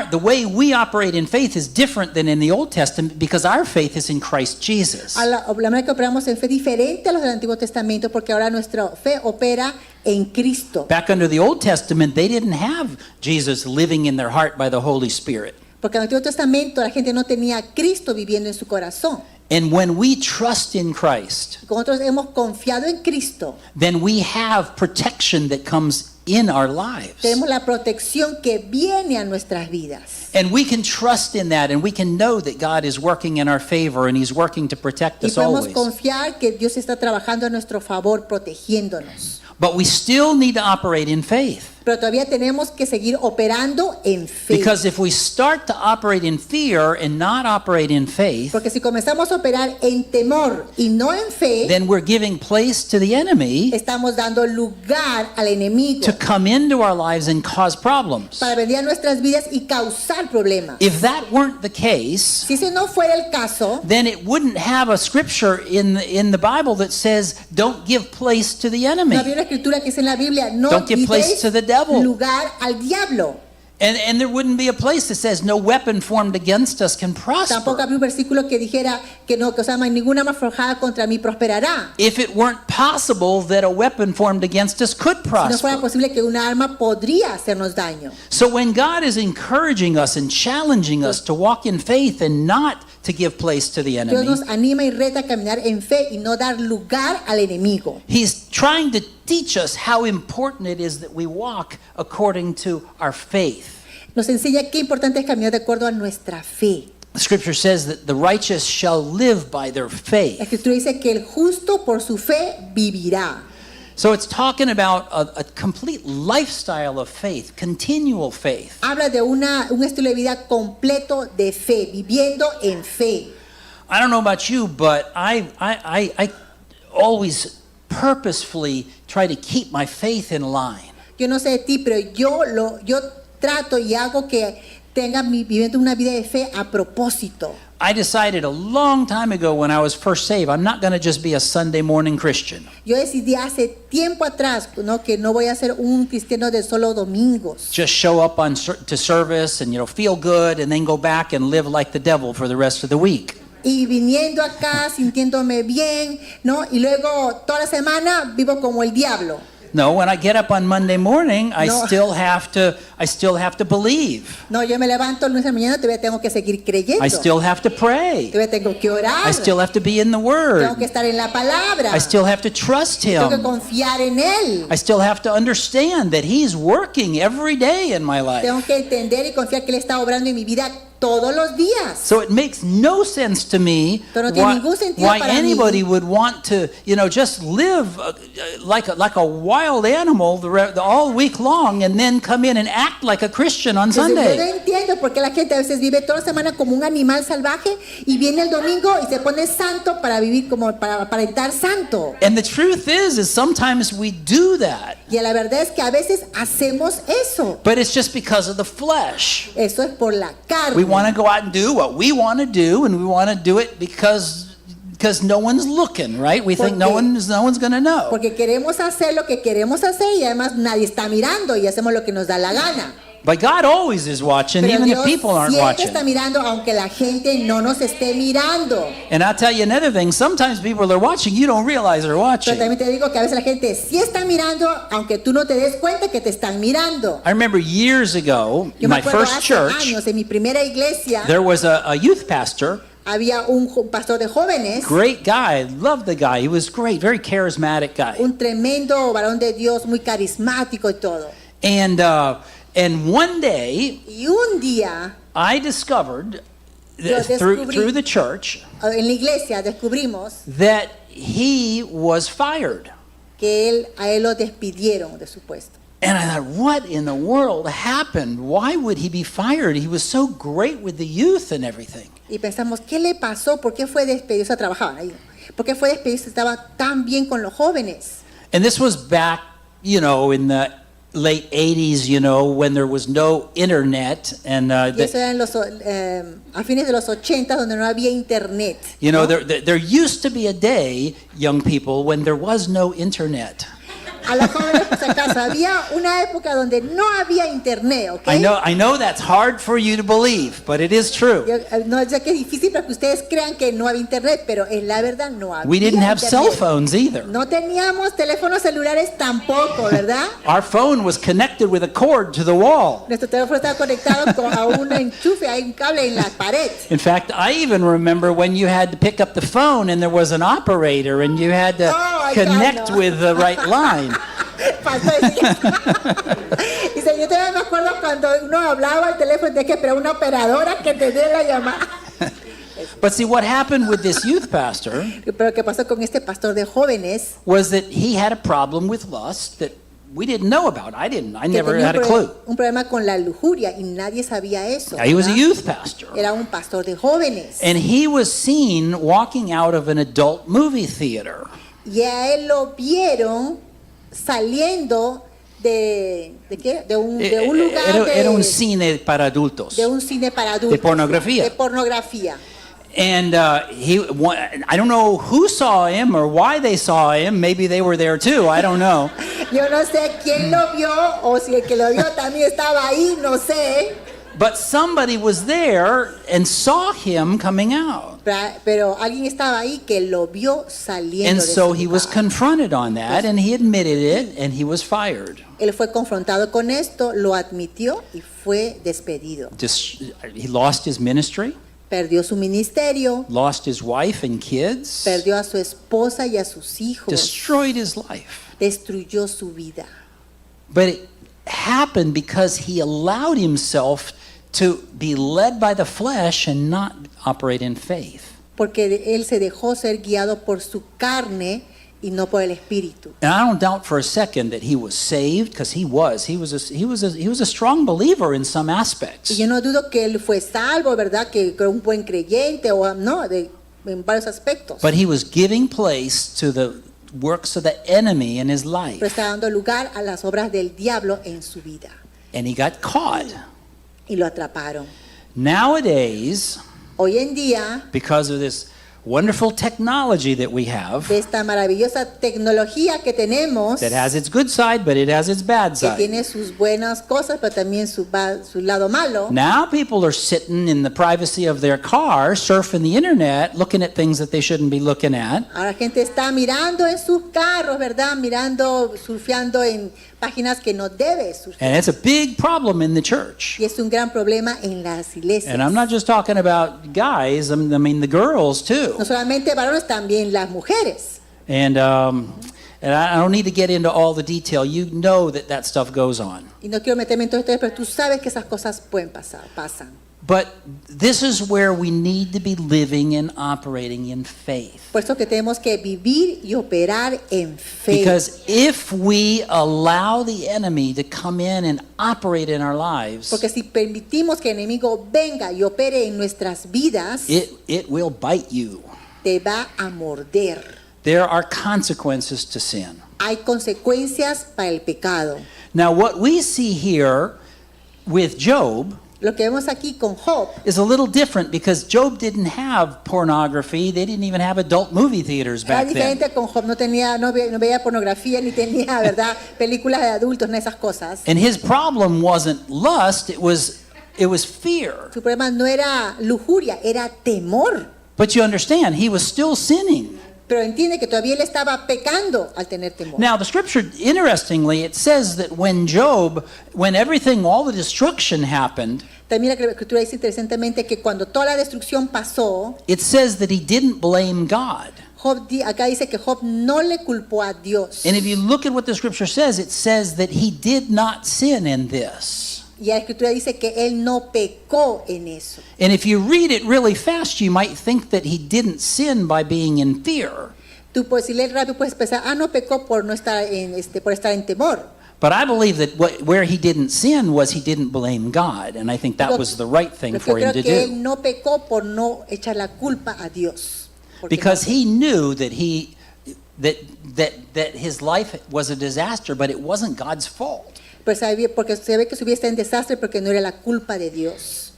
the way we operate in faith is different than in the Old Testament because our faith is in Christ Jesus. La manera que operamos en fe es diferente a los del Antiguo Testamento porque ahora nuestra fe opera en Cristo. Back under the Old Testament, they didn't have Jesus living in their heart by the Holy Spirit. Porque en el Antiguo Testamento la gente no tenía a Cristo viviendo en su corazón. And when we trust in Christ, Y como nosotros hemos confiado en Cristo, then we have protection that comes in our lives. tenemos la protección que viene a nuestras vidas. And we can trust in that and we can know that God is working in our favor and He's working to protect Y us podemos always. confiar que Dios está trabajando a nuestro favor, protegiéndonos. But we still need to operate in faith. pero todavía tenemos que seguir operando en fe. Because if we start to operate in fear and not operate in faith, Porque si comenzamos a operar en temor y no en fe, then we're giving place to the enemy estamos dando lugar al enemigo to come into our lives and cause problems. para venir a nuestras vidas y causar problemas. If that weren't the case, Si ese no fuera el caso, then it wouldn't have a scripture in the Bible that says, don't give place to the no enemy. había una escritura que dice en la Biblia, no Don't give place deis to the devil. lugar al diablo. And there wouldn't be a place that says, no weapon formed against us can Tampoco prosper. había un versículo que dijera que no, que o sea, ninguna arma forjada contra mí prosperará. If it weren't possible that a weapon formed against us could Si no fuera prosper. posible que una arma podría hacernos daño. So when God is encouraging us and challenging us to walk in faith and not to give place to the Dios enemy, nos anima y reta a caminar en fe y no dar lugar al enemigo. He's trying to teach us how important it is that we walk according to our faith. Nos enseña qué importante es caminar de acuerdo a nuestra fe. The scripture says that the righteous shall live by their La faith. escritura dice que el justo por su fe vivirá. So it's talking about a complete lifestyle of faith, continual faith. Habla de un estilo de vida completo de fe, viviendo en fe. I don't know about you, but I always purposefully try to keep my faith in line. Yo no sé de ti, pero yo trato y hago que tenga viviendo una vida de fe a propósito. I decided a long time ago when I was first saved, I'm not going to just be a Sunday morning Christian. Yo decidí hace tiempo atrás, ¿no?, que no voy a ser un cristiano de solo domingos. Just show up to service and feel good and then go back and live like the devil for the rest of the week. Y viniendo acá, sintiéndome bien, ¿no? Y luego toda la semana vivo como el diablo. No, when I get up on Monday morning, I No. still have to believe. No, yo me levanto el lunes de la mañana, todavía tengo que seguir creyendo. I still have to pray. Todavía tengo que orar. I still have to be in the Word. Tengo que estar en la palabra. I still have to trust Tengo que Him. confiar en Él. I still have to understand that He's working every day in my life. Tengo que entender y confiar que Él está obrando en mi vida todos los días. So it makes no sense to me Pero no tiene ningún sentido why para mí. anybody would want to, just live like a wild animal all week long and then come in and act like a Christian on Entonces, yo no Sunday. entiendo por qué la gente a veces vive toda la semana como un animal salvaje y viene el domingo y se pone santo para vivir como para aparentar santo. And the truth is sometimes we do that, Y la verdad es que a veces hacemos eso. but it's just because of the flesh. Eso es por la carne. We want to go out and do what we want to do, and we want to do it because no one's looking, right? We think no one's going to know. Porque queremos hacer lo que queremos hacer y además nadie está mirando y hacemos lo que nos da la gana. But God always is watching, Pero even if Dios people aren't siempre watching. está mirando aunque la gente no nos esté mirando. And I'll tell you another thing, sometimes people are watching, you don't realize they're Pero watching. también te digo que a veces la gente sí está mirando aunque tú no te des cuenta que te están mirando. I remember years ago, Yo me my acuerdo first hace church, años en mi primera iglesia there was a youth pastor, había un pastor de jóvenes, great guy, loved the guy, he was great, very charismatic guy. un tremendo varón de Dios, muy carismático y todo. And one day, Y un día I discovered Yo descubrí- through the church en la iglesia descubrimos that he was fired. que a él lo despidieron de su puesto. And I thought, what in the world happened? Why would he be fired? He was so great with the youth and everything. Y pensamos, ¿qué le pasó? ¿Por qué fue despedido? O sea, trabajaban ahí. ¿Por qué fue despedido? Estaba tan bien con los jóvenes. And this was back, in the late 80s, when there was no internet. And, Y eso era a fines de los 80 donde no había internet. ¿no? there used to be a day, young people, when there was no internet. A los jóvenes, pues acaso, había una época donde no había internet, ¿ok? I know that's hard for you to believe, but it is true. No sé que es difícil para que ustedes crean que no había internet, pero en la verdad no había We didn't have internet. cell phones either. No teníamos teléfonos celulares tampoco, ¿verdad? Our phone was connected with a cord to the wall. Nuestro teléfono estaba conectado a un enchufe, hay un cable en la pared. In fact, I even remember when you had to pick up the phone and there was an operator and you had to Oh, connect no. with the right line. Pastor decía- Dice, yo todavía me acuerdo cuando uno hablaba al teléfono, tenía que esperar una operadora que te dé la llamada. But see, what happened with this youth pastor Pero ¿qué pasó con este pastor de jóvenes? was that he had a problem with lust that we didn't know about. I didn't. I que never tenía had a clue. un problema con la lujuria y nadie sabía eso. He was a ¿verdad? youth pastor. Era un pastor de jóvenes. And he was seen walking out of an adult movie theater. Y a él lo vieron saliendo ¿de qué? De un lugar Era un cine para adultos. de un cine para adultos. De pornografía. De pornografía. And I don't know who saw him or why they saw him. Maybe they were there too. I don't know. Yo no sé quién lo vio o si el que lo vio también estaba ahí, no sé. But somebody was there and saw him coming out. Pero alguien estaba ahí que lo vio saliendo And de so ese he was lugar. confronted on that, and he admitted it, and he was fired. Él fue confrontado con esto, lo admitió y fue despedido. He lost his ministry, Perdió su ministerio, lost his wife and kids, perdió a su esposa y a sus hijos, destroyed his life. destruyó su vida. But it happened because he allowed himself to be led by the flesh and not operate in faith. Porque él se dejó ser guiado por su carne y no por el espíritu. And I don't doubt for a second that he was saved, because he was a strong believer in some Y aspects. yo no dudo que él fue salvo, ¿verdad? Que un buen creyente o no, en varios aspectos. But he was giving place to the works of the enemy in his Pero life. está dando lugar a las obras del diablo en su vida. And he got caught. Y lo atraparon. Nowadays, Hoy en día, because of this wonderful technology that we have, de esta maravillosa tecnología que tenemos, that has its good side, but it has its bad que side. tiene sus buenas cosas, pero también su lado malo. Now people are sitting in the privacy of their car, surfing the internet, looking at things that they shouldn't be looking at. Ahora la gente está mirando en sus carros, ¿verdad? Mirando, surfeando en páginas que no debe surfear. And it's a big problem in the church. Y es un gran problema en las iglesias. And I'm not just talking about guys, I mean the girls too. No solamente varones, también las mujeres. And I don't need to get into all the detail. You know that stuff goes on. Y no quiero meterme en todo esto, pero tú sabes que esas cosas pueden pasar, pasan. But this is where we need to be living and operating in faith. Por eso que tenemos que vivir y operar en fe. Because if we allow the enemy to come in and operate in our lives, Porque si permitimos que el enemigo venga y opere en nuestras vidas, it will bite you. te va a morder. There are consequences to sin. Hay consecuencias para el pecado. Now, what we see here with Job Lo que vemos aquí con Job is a little different, because Job didn't have pornography. They didn't even have adult movie theaters era back then. diferente con Job. No veía pornografía, ni tenía, ¿verdad? Películas de adultos, ni esas cosas. And his problem wasn't lust, it was fear. Su problema no era lujuria, era temor. But you understand, he was still sinning. Pero entiende que todavía él estaba pecando al tener temor. Now, the scripture, interestingly, it says that when everything, all the destruction happened, También la escritura dice interesantemente que cuando toda la destrucción pasó, it says that he didn't blame God. Acá dice que Job no le culpó a Dios. And if you look at what the scripture says, it says that he did not sin in this. Y la escritura dice que él no pecó en eso. And if you read it really fast, you might think that he didn't sin by being in fear. Tú puedes, si lees rápido, puedes pensar, no pecó por no estar por estar en temor. But I believe that where he didn't sin was he didn't blame God. And I think that was the right thing Lo que for yo him creo to que él do. no pecó por no echar la culpa a Dios. Porque Because no- he knew that his life was a disaster, but it wasn't God's fault. Pues porque se ve que su vida está en desastre porque no era la culpa de Dios.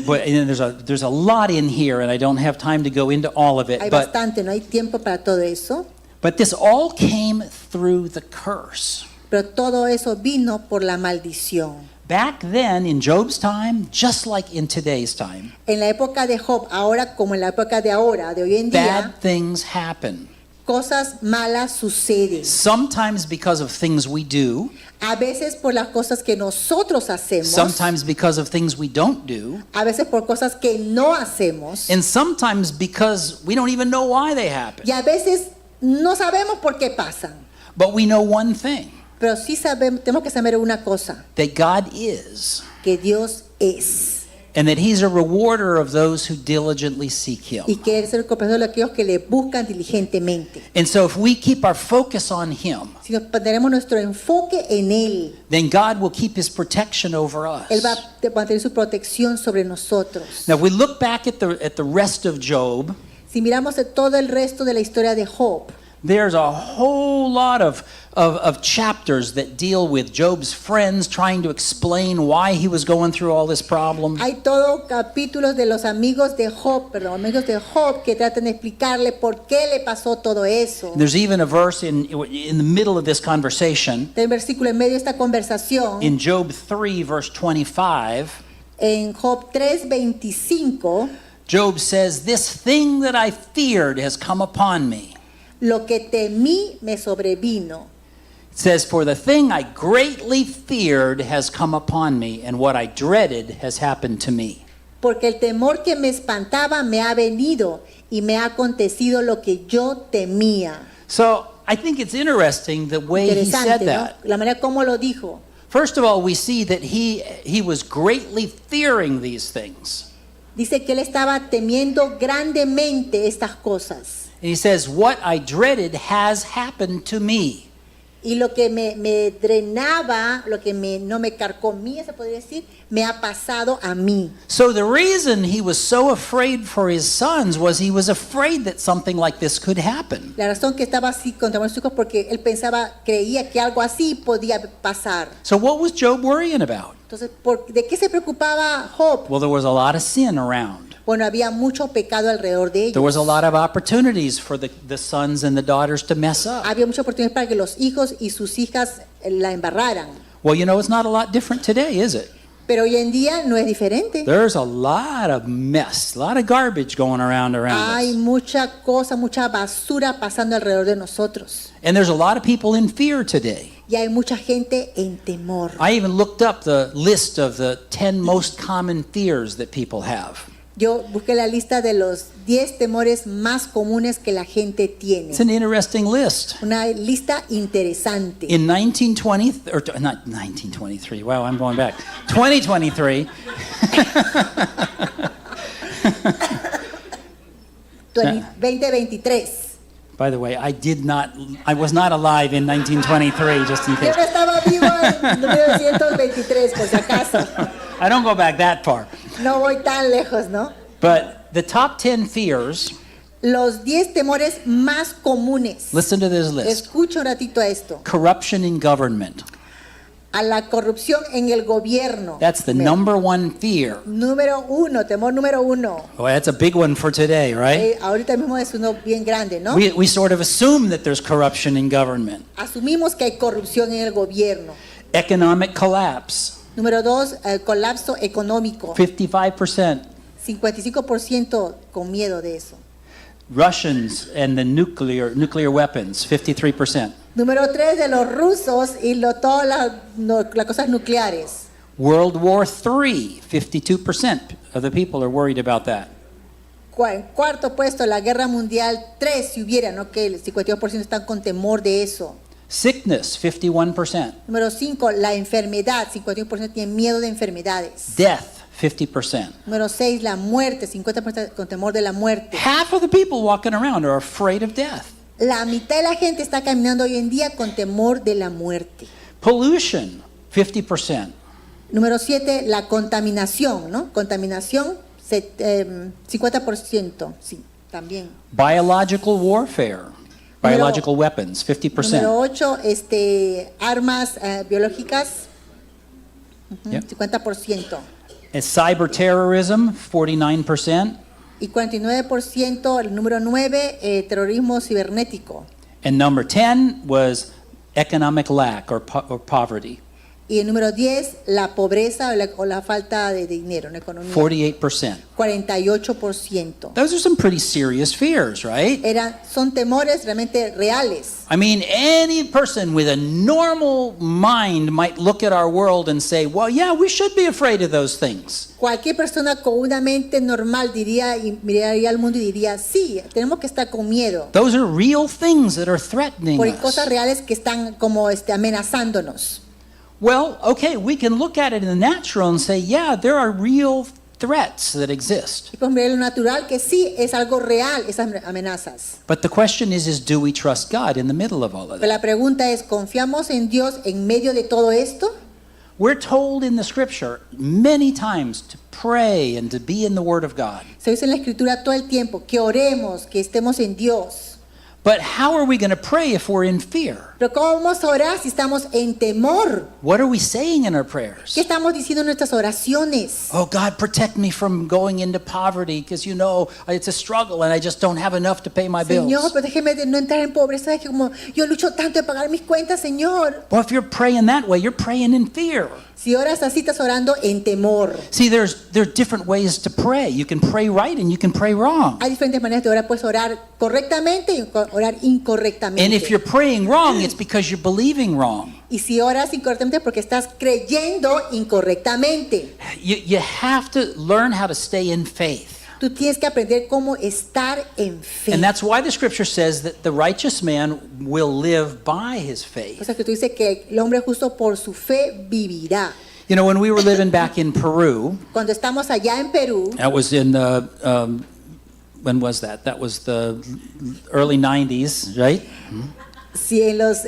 But and there's a lot in here, and I don't have time to go into all of it. Hay But bastante, no hay tiempo para todo eso. this all came through the curse. Pero todo eso vino por la maldición. Back then, in Job's time, just like in today's time, En la época de Job, ahora como en la época de ahora, de hoy en día, bad things happen. cosas malas suceden. Sometimes because of things we do, A veces por las cosas que nosotros hacemos, sometimes because of things we don't do, a veces por cosas que no hacemos, and sometimes because we don't even know why they happen. y a veces no sabemos por qué pasan. But we know one thing, Pero sí sabemos, tenemos que saber una cosa, that God is, que Dios es. and that he's a rewarder of those who diligently seek him. y que Él es el recompensador de aquellos que le buscan diligentemente. And so if we keep our focus on him, Si nos ponemos nuestro enfoque en Él, then God will keep his protection over Él va us. a mantener su protección sobre nosotros. Now, if we look back at the rest of Job, Si miramos de todo el resto de la historia de Job, there's a whole lot of chapters that deal with Job's friends trying to explain why he was going through all this problem. hay todo capítulos de los amigos de Job, que tratan de explicarle por qué le pasó todo eso. There's even a verse in the middle of this conversation, El versículo en medio de esta conversación, in Job 3, verse 25, en Job 3:25, Job says, "This thing that I feared has come upon me." lo que temí me sobrevino. It says, "For the thing I greatly feared has come upon me, and what I dreaded has happened to me." Porque el temor que me espantaba me ha venido y me ha acontecido lo que yo temía. So I think it's interesting the way he said Interesante, ¿no? that. La manera como lo dijo. First of all, we see that he was greatly fearing these things. Dice que él estaba temiendo grandemente estas cosas. And he says, "What I dreaded has happened to me." Y lo que me drenaba, lo que no me carcomía, se podría decir, me ha pasado a mí. So the reason he was so afraid for his sons was he was afraid that something like this could happen. La razón que estaba así contra sus hijos porque él creía que algo así podía pasar. So what was Job worrying about? Entonces, ¿de qué se preocupaba Job? Well, there was a lot of sin around. Bueno, había mucho pecado alrededor de There was a ellos. lot of opportunities for the sons and the daughters to mess up. Había muchas oportunidades para que los hijos y sus hijas la embarraran. Well, you know, it's not a lot different today, is it? Pero hoy en día no es diferente. There's a lot of mess, a lot of garbage going around Hay us. mucha cosa, mucha basura pasando alrededor de nosotros. And there's a lot of people in fear today. Y hay mucha gente en temor. I even looked up the list of the 10 most common fears that people have. Yo busqué la lista de los 10 temores más comunes que la gente tiene. It's an interesting list. Una lista interesante. In 1920, or not 1923, wow, I'm going back. 2023, 2023. by the way, I was not alive in 1923, just in Yo case. no estaba vivo en 1923, por si acaso. I don't go back that far. No voy tan lejos, ¿no? But the top 10 fears, Los 10 temores más comunes. listen to this list. Escucha un ratito esto. Corruption in government. A la corrupción en el gobierno. That's the number one fear. Número 1, temor número 1. Well, that's a big one for today, right? Ahorita mismo es uno bien grande, ¿no? We sort of assume that there's corruption in government. Asumimos que hay corrupción en el gobierno. Economic collapse, Número 2, colapso económico. 55%. 55% con miedo de eso. Russians and the nuclear weapons, 53%. Número 3, de los rusos y todas las cosas nucleares. World War III, 52% of the people are worried about that. Cuarto puesto, la guerra mundial 3, si hubiera, ¿no? Que el 52% están con temor de eso. Sickness, 51%. Número 5, la enfermedad, 51% tienen miedo de enfermedades. Death, 50%. Número 6, la muerte, 50% con temor de la muerte. Half of the people walking around are afraid of death. La mitad de la gente está caminando hoy en día con temor de la muerte. Pollution, 50%. Número 7, la contaminación, ¿no? Contaminación, 50%, sí, también. Biological warfare, biological weapons, 50%. Número 8, armas biológicas, Yep. 50%. And cyber terrorism, 49%. Y 49%, el número 9, terrorismo cibernético. And number 10 was economic lack or poverty, Y el número 10, la pobreza o la falta de dinero en economía. 48%. 48%. Those are some pretty serious fears, right? Son temores realmente reales. I mean, any person with a normal mind might look at our world and say, well, yeah, we should be afraid of those things. Cualquier persona con una mente normal miraría al mundo y diría, sí, tenemos que estar con miedo. Those are real things that are threatening Por us. cosas reales que están como amenazándonos. Well, okay, we can look at it in the natural and say, yeah, there are real threats that exist. Y podemos ver lo natural que sí es algo real, esas amenazas. But the question is do we trust God in the middle of all of Pero that? la pregunta es, ¿confiamos en Dios en medio de todo esto? We're told in the scripture many times to pray and to be in the Word of God. Se dice en la Escritura todo el tiempo que oremos, que estemos en Dios. But how are we going to pray if we're in fear? Pero ¿cómo vamos a orar si estamos en temor? What are we saying in our prayers? ¿Qué estamos diciendo en nuestras oraciones? Oh, God, protect me from going into poverty because, you know, it's a struggle and I just don't have enough to pay my Señor, bills. protégeme de no entrar en pobreza. Es que como yo lucho tanto de pagar mis cuentas, Señor. Well, if you're praying that way, you're praying in fear. Si oras así, estás orando en temor. See, there's different ways to pray. You can pray right and you can pray wrong. Hay diferentes maneras de orar. Puedes orar correctamente y orar And if incorrectamente. you're praying wrong, it's because you're believing wrong. Y si oras incorrectamente es porque estás creyendo incorrectamente. You have to learn how to stay in faith. Tú tienes que aprender cómo estar en fe. And that's why the scripture says that the righteous man will live by his O faith. sea que tú dices que el hombre justo por su fe vivirá. You know, when we were living back in Peru, Cuando estamos allá en Perú, that was in the, when was that? That was the early 90s, right? si en los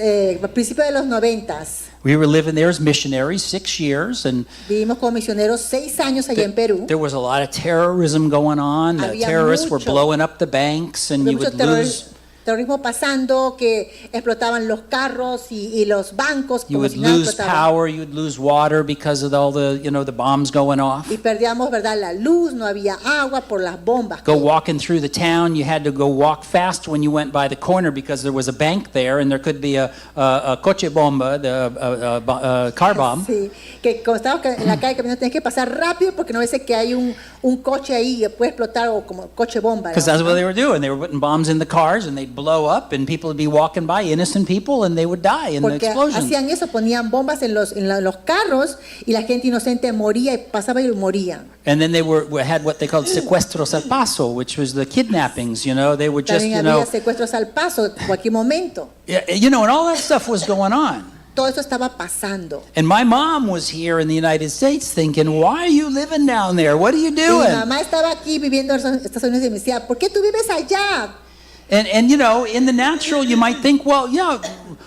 principios de los 90s We were living there as missionaries 6 years, and vivimos como misioneros 6 años allá en Perú. there was a lot of terrorism going on. The Había terrorists were mucho- blowing up the banks, and Había you mucho would lose. terrorismo pasando, que explotaban los carros y los bancos You como would si nada lose explotaba. power. You would lose water because of all the, you know, the bombs going off. Y perdíamos, ¿verdad? La luz, no había agua por las bombas. Go walking through the town, you had to go walk fast when you went by the corner because there was a bank there, and there could be a coche bomba, a car bomb. Sí, que cuando estabas en la calle caminando tienes que pasar rápido porque no ves que hay un coche ahí que puede explotar o como coche bomba. Because ¿no? that's what they were doing. They were putting bombs in the cars, and they'd blow up, and people would be walking by, innocent people, and they would die in the Porque explosion. hacían eso, ponían bombas en los carros y la gente inocente moría y pasaba y moría. And then they had what they called secuestros al paso, which was the kidnappings. You know, they would just, También you había know, secuestros al paso en cualquier momento. you know, and all that stuff was going on. Todo eso estaba pasando. And my mom was here in the United States thinking, why are you living down there? What are you Y mi doing? mamá estaba aquí viviendo en Estados Unidos y me decía, ¿por qué tú vives allá? And you know, in the natural, you might think, well, yeah,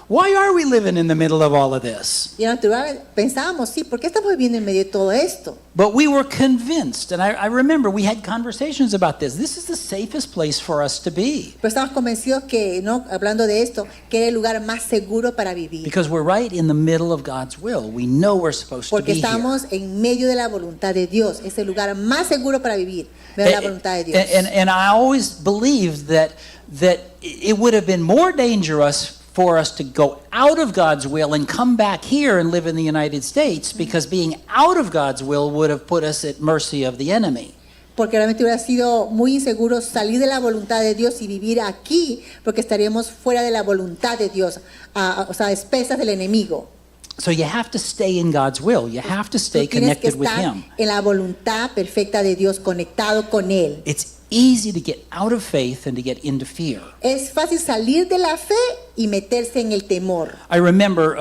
why are we living in the middle of all of this? Y en natural pensábamos, sí, ¿por qué estamos viviendo en medio de todo esto? But we were convinced, and I remember we had conversations about this. This is the safest place for us to be Pero estamos convencidos que, ¿no? Hablando de esto, que era el lugar más seguro para vivir. because we're right in the middle of God's will. We know we're supposed to Porque be here. estamos en medio de la voluntad de Dios. Es el lugar más seguro para vivir. Ver la voluntad de Dios. And I always believed that it would have been more dangerous for us to go out of God's will and come back here and live in the United States, because being out of God's will would have put us at mercy of the enemy. Porque realmente hubiera sido muy inseguro salir de la voluntad de Dios y vivir aquí, porque estaríamos fuera de la voluntad de Dios, o sea, a expensas del enemigo. So you have to stay in God's will. You have to stay Tú tienes que connected with estar Him. en la voluntad perfecta de Dios, conectado con Él. It's easy to get out of faith and to get into fear. Es fácil salir de la fe y meterse en el temor. I remember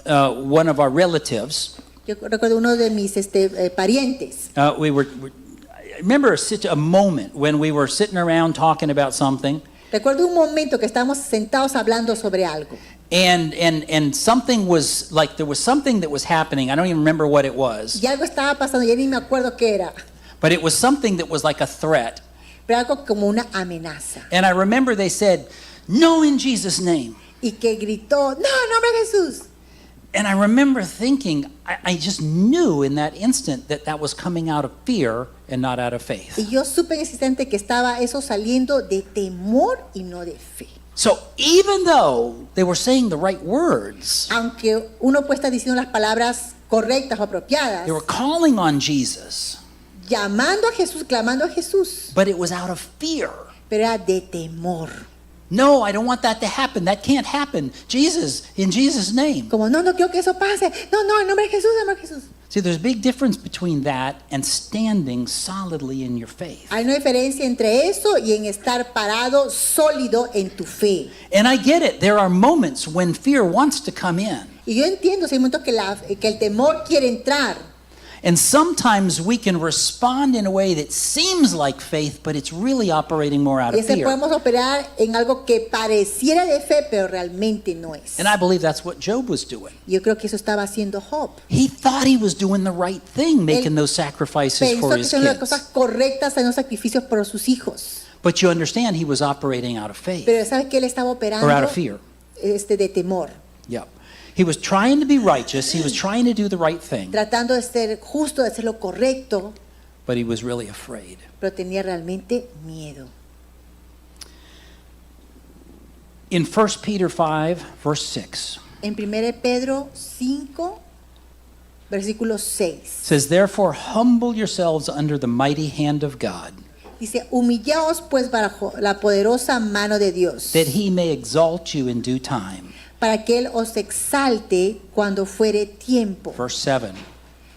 one of our relatives. Yo recuerdo uno de mis parientes. I remember a moment when we were sitting around talking about something. Recuerdo un momento que estábamos sentados hablando sobre algo. And something was like, there was something that was happening. I don't even remember what it was, Y algo estaba pasando, ya ni me acuerdo qué era, but it was something that was like a threat. pero algo como una amenaza. And I remember they said, "No, in Jesus' name." Y que gritó, no, en nombre de Jesús. And I remember thinking, I just knew in that instant that was coming out of fear and not out of faith. Y yo supe en ese instante que estaba eso saliendo de temor y no de fe. So even though they were saying the right words, Aunque uno puede estar diciendo las palabras correctas o apropiadas, they were calling on Jesus, llamando a Jesús, clamando a Jesús, but it was out of fear. pero era de temor. No, I don't want that to happen. That can't happen. Jesus, in Jesus' name. Como, no quiero que eso pase. No, en nombre de Jesús, en nombre de Jesús. See, there's a big difference between that and standing solidly in your faith. Hay una diferencia entre eso y en estar parado sólido en tu fe. And I get it. There are moments when fear wants to come in. Y yo entiendo, si hay momentos que el temor quiere entrar. And sometimes we can respond in a way that seems like faith, but it's really operating more out Y of ese fear. podemos operar en algo que pareciera de fe, pero realmente no es. And I believe that's what Job was doing. Yo creo que eso estaba haciendo Job. He thought he was doing the right thing, making those sacrifices Pensó for que his son las kids. cosas correctas, haciendo sacrificios por sus hijos. But you understand he was operating out of faith Pero ¿sabe que él estaba operando? or out of fear. De temor, Yep. He was trying to be righteous. He was trying to do the right thing, tratando de ser justo, de hacer lo correcto, but he was really afraid. pero tenía realmente miedo. In 1 Peter 5, verse 6, En 1 Pedro 5, versículo 6, says, "Therefore humble yourselves under the mighty hand of God, dice, humillaos pues bajo la poderosa mano de Dios, that he may exalt you in due time." para que Él os exalte cuando fuere tiempo. Verse 7,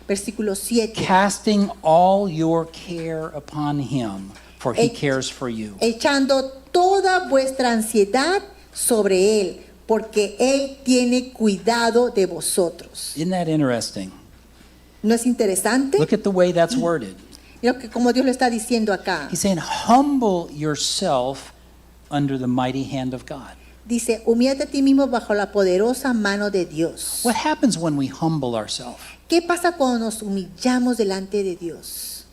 Versículo 7, "Casting all your care upon him, for he Ech- cares for you." echando toda vuestra ansiedad sobre Él, porque Él tiene cuidado de vosotros. Isn't that interesting? ¿No es interesante? Look at the way that's worded. Mira que como Dios lo está diciendo acá. He's saying, humble yourself under the mighty hand of God. Dice, humíllate a ti mismo bajo la poderosa mano de Dios. What happens when we humble ourselves? ¿Qué pasa cuando nos humillamos delante de Dios?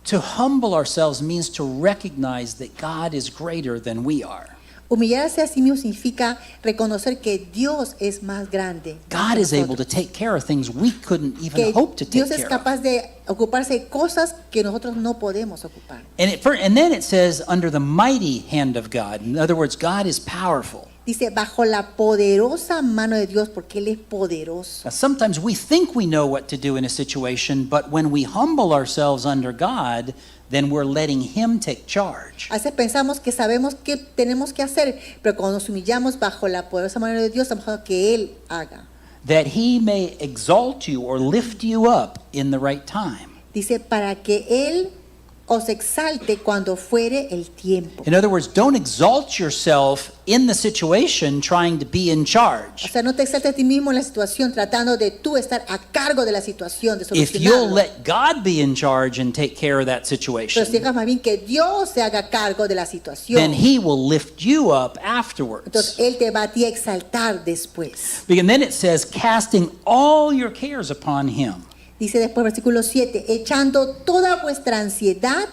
To humble ourselves means to recognize that God is greater than we are. Humillarse a sí mismo significa reconocer que Dios es más grande. God que is able to nosotros. take care of things we couldn't even Que hope to take Dios es care of. capaz de ocuparse de cosas que nosotros no podemos ocupar. And then it says, under the mighty hand of God. In other words, God is powerful. Dice, bajo la poderosa mano de Dios, porque Él es poderoso. Now, sometimes we think we know what to do in a situation, but when we humble ourselves under God, then we're letting Him take charge. A veces pensamos que sabemos qué tenemos que hacer, pero cuando nos humillamos bajo la poderosa mano de Dios, estamos dejando que Él haga. That He may exalt you or lift you up in the right time. Dice, para que Él os exalte cuando fuere el tiempo. In other words, don't exalt yourself in the situation trying to be in O charge. sea, no te exaltes a ti mismo en la situación tratando de tú estar a cargo de la situación, de If you'll solucionarlo. let God be in charge and take care of that Pero si situation, dejas más bien que Dios se haga cargo de la then situación, He will lift you up afterwards. entonces Él te va a ti a exaltar después. And then it says, casting all your cares upon Him. Dice después versículo 7, echando toda vuestra ansiedad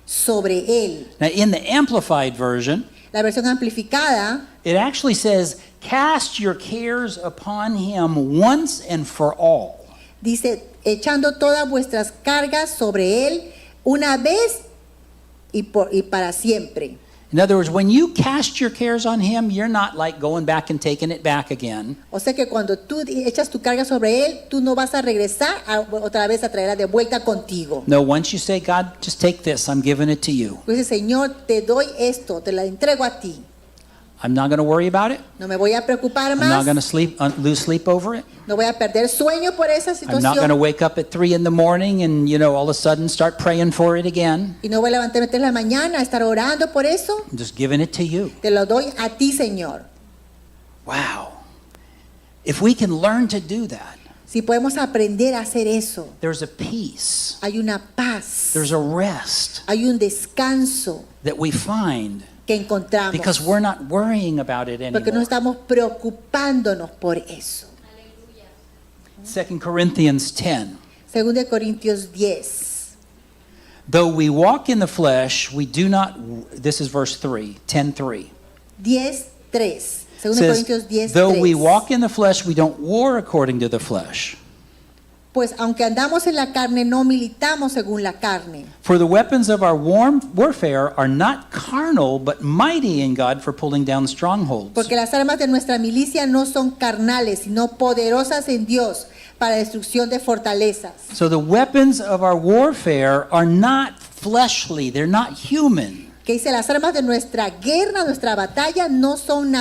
sobre Él. Now, in the Amplified Version, La versión amplificada it actually says, cast your cares upon Him once and for all. dice, echando todas vuestras cargas sobre Él una vez y para siempre. In other words, when you cast your cares on Him, you're not like going back and taking it back again. O sea que cuando tú echas tu carga sobre Él, tú no vas a regresar otra vez a traerla de vuelta contigo. No, once you say, God, just take this, I'm giving it to you. Tú dices, Señor, te doy esto, te la entrego a ti. I'm not going to worry about it. No me voy a preocupar I'm not más. going to lose sleep over it. No voy a perder sueño por esa I'm not going to situación. wake up at 3 in the morning and, all of a sudden start praying for it again. Y no voy a levantarme en la mañana a estar orando por eso. I'm just giving it to you. Te lo doy a ti, Señor. Wow. If we can learn to do that, Si podemos aprender a hacer eso, there's a peace, hay una paz, there's a rest hay un descanso that we find que encontramos. because we're not worrying about it Porque no anymore. estamos preocupándonos por eso. 2 Corinthians 10. 2 de Corintios 10. Though we walk in the flesh, we do not, this is verse 3, 10:3. 10:3. 2 Says, Corintios 10:3. though we walk in the flesh, we don't war according to the flesh. Pues aunque andamos en la carne, no militamos según la carne. For the weapons of our warfare are not carnal, but mighty in God for pulling down strongholds. Porque las armas de nuestra milicia no son carnales, sino poderosas en Dios para destrucción de fortalezas. So the weapons of our warfare are not fleshly, they're not human. Que dice, las armas de nuestra guerra, nuestra batalla, no son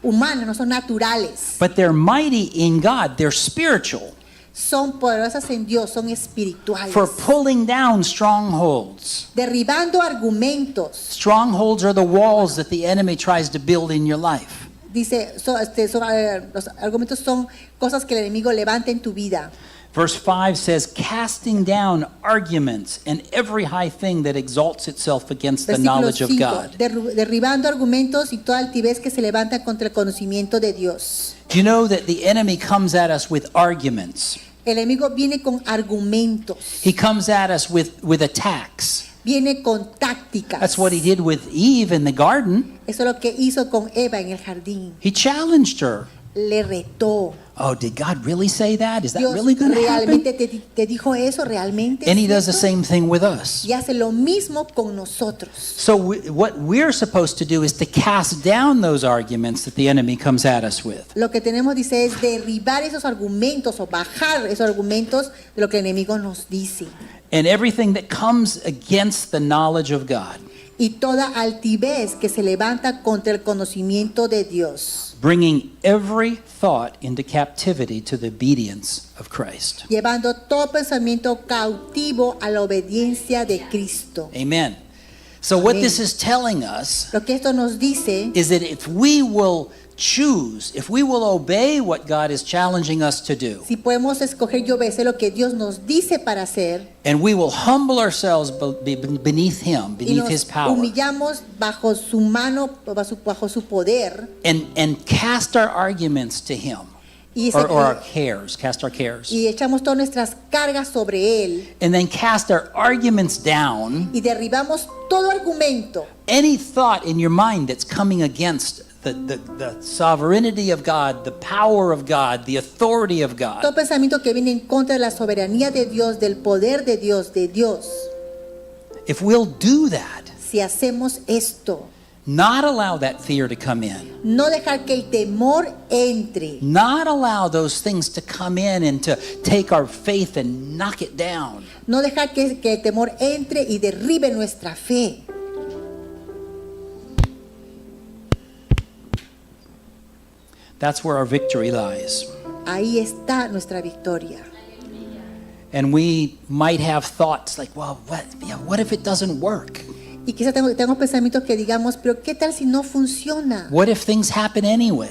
humanas, no son naturales. But they're mighty in God, they're spiritual, Son poderosas en Dios, son espirituales. for pulling down strongholds. Derribando argumentos. Strongholds are the walls that the enemy tries to build in your life. Dice, los argumentos son cosas que el enemigo levanta en tu vida. Verse 5 says, casting down arguments and every high thing that exalts itself against the Versículo knowledge of 5, God. derribando argumentos y toda altivez que se levanta contra el conocimiento de Dios. Do you know that the enemy comes at us with arguments? El enemigo viene con argumentos, He comes at us with attacks. viene con tácticas. That's what he did with Eve in the garden. Eso es lo que hizo con Eva en el jardín. He challenged her. Le retó. Oh, did God really say that? Is that Dios really going to happen? realmente te dijo eso, realmente. And he ¿es does the cierto? same thing with us. Y hace lo mismo con nosotros. So what we're supposed to do is to cast down those arguments that the enemy comes at us with. Lo que tenemos, dice, es derribar esos argumentos o bajar esos argumentos de lo que el enemigo nos dice. And everything that comes against the knowledge of God, Y toda altivez que se levanta contra el conocimiento de Dios, bringing every thought into captivity to the obedience of Christ. llevando todo pensamiento cautivo a la obediencia de Cristo. Amen. So what Amen. this is telling us Lo que esto nos dice is that if we will choose, if we will obey what God is challenging us to do, si podemos escoger y obedecer lo que Dios nos dice para hacer, and we will humble ourselves beneath Him, y beneath His nos power, humillamos bajo su mano, bajo su poder, and cast our arguments to Him, y, or our cares, cast our cares, y echamos todas nuestras cargas sobre Él, and then cast our arguments down, y derribamos todo argumento, any thought in your mind that's coming against the sovereignty of God, the power of God, the authority of God. todo pensamiento que viene en contra de la soberanía de Dios, del poder de Dios, If we'll do that, si hacemos esto, not allow that fear to come in, no dejar que el temor entre, not allow those things to come in and to take our faith and knock it down, no dejar que el temor entre y derribe nuestra fe. that's where our victory lies. Ahí está nuestra victoria. And we might have thoughts like, well, what if it doesn't work? Y quizás tengo pensamientos que digamos, pero ¿qué tal si no funciona? What if things happen anyway?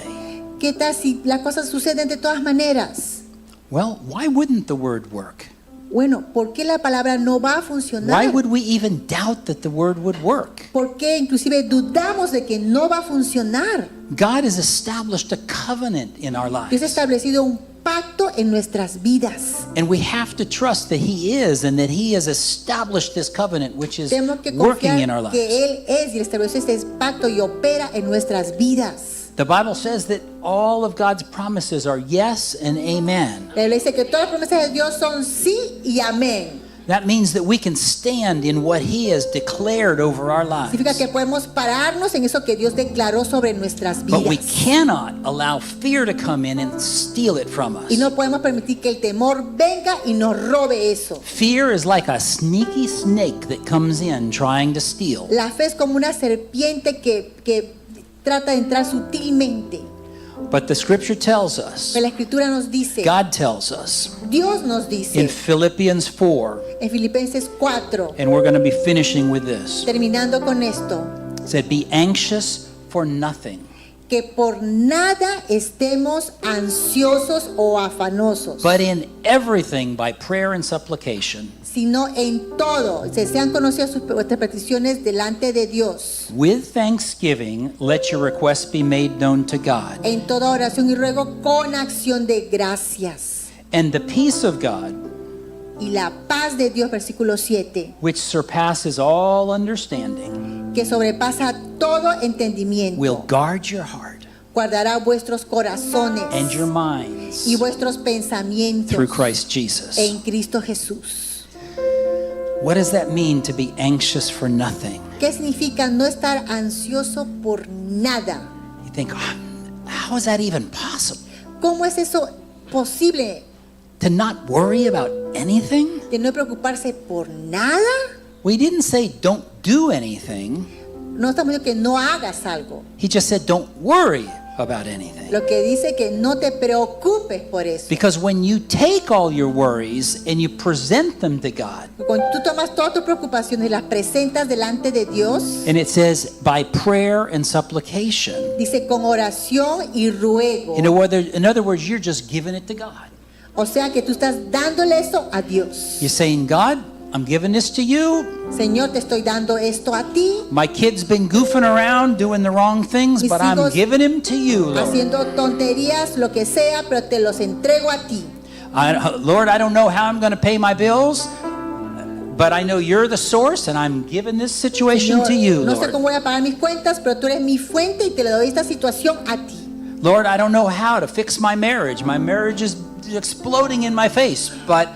¿Qué tal si las cosas suceden de todas maneras? Well, why wouldn't the word work? Bueno, ¿por qué la palabra no va a Why funcionar? would we even doubt that the word would work? ¿Por qué inclusive dudamos de que no va a funcionar? God has established a covenant in our Dios ha lives. establecido un pacto en nuestras vidas. And we have to trust that He is and that He has established this covenant which is Tenemos que working in our confiar lives. que Él es y establece este pacto y opera en nuestras vidas. The Bible says that all of God's promises are yes and amen. La Biblia dice que todas las promesas de Dios son sí y amén. That means that we can stand in what He has declared over our Significa lives. que podemos pararnos en eso que Dios declaró sobre nuestras But we vidas. cannot allow fear to come in and steal it from us. Y no podemos permitir que el temor venga y nos robe eso. Fear is like a sneaky snake that comes in trying to steal. La fe es como una serpiente que trata de entrar sutilmente. But the scripture tells us, Pero la escritura nos dice, God tells us Dios nos in dice Philippians 4, en Filipenses 4, and we're going to be finishing with this. terminando con esto, It said, be anxious for nothing, que por nada estemos ansiosos o afanosos, but in everything by prayer and supplication, sino en todo se sean conocidas vuestras peticiones delante de Dios. with thanksgiving, let your requests be made known to God. En toda oración y ruego con acción de gracias. And the peace of God, Y la paz de Dios, versículo 7, which surpasses all understanding, que sobrepasa todo entendimiento, will guard your heart guardará vuestros corazones and your minds y vuestros pensamientos through Christ Jesus. en Cristo Jesús. What does that mean to be anxious for nothing? ¿Qué significa no estar ansioso por nada? You think, "Oh, how is that even possible? ¿Cómo es eso posible? To not worry about anything? ¿De no preocuparse por nada? We didn't say don't do anything. No estamos diciendo que no hagas algo. He just said don't worry about anything. Lo que dice que no te preocupes por eso. Because when you take all your worries and you present them to God, Cuando tú tomas todas tus preocupaciones y las presentas delante de Dios, and it says by prayer and supplication, dice con oración y ruego. in other words, you're just giving it to God. O sea que tú estás dándole eso a Dios. You're saying, God, I'm giving this to you. Señor, te estoy dando esto a ti, My kid's been goofing around doing the wrong things, Mis but I'm hijos giving him to you, Lord. haciendo tonterías, lo que sea, pero te los entrego a ti. Lord, I don't know how I'm going to pay my bills, but I know you're the source, and I'm giving this situation Señor, to you, no sé Lord. cómo voy a pagar mis cuentas, pero tú eres mi fuente y te le doy esta situación a ti. Lord, I don't know how to fix my marriage. My marriage is exploding in my face, but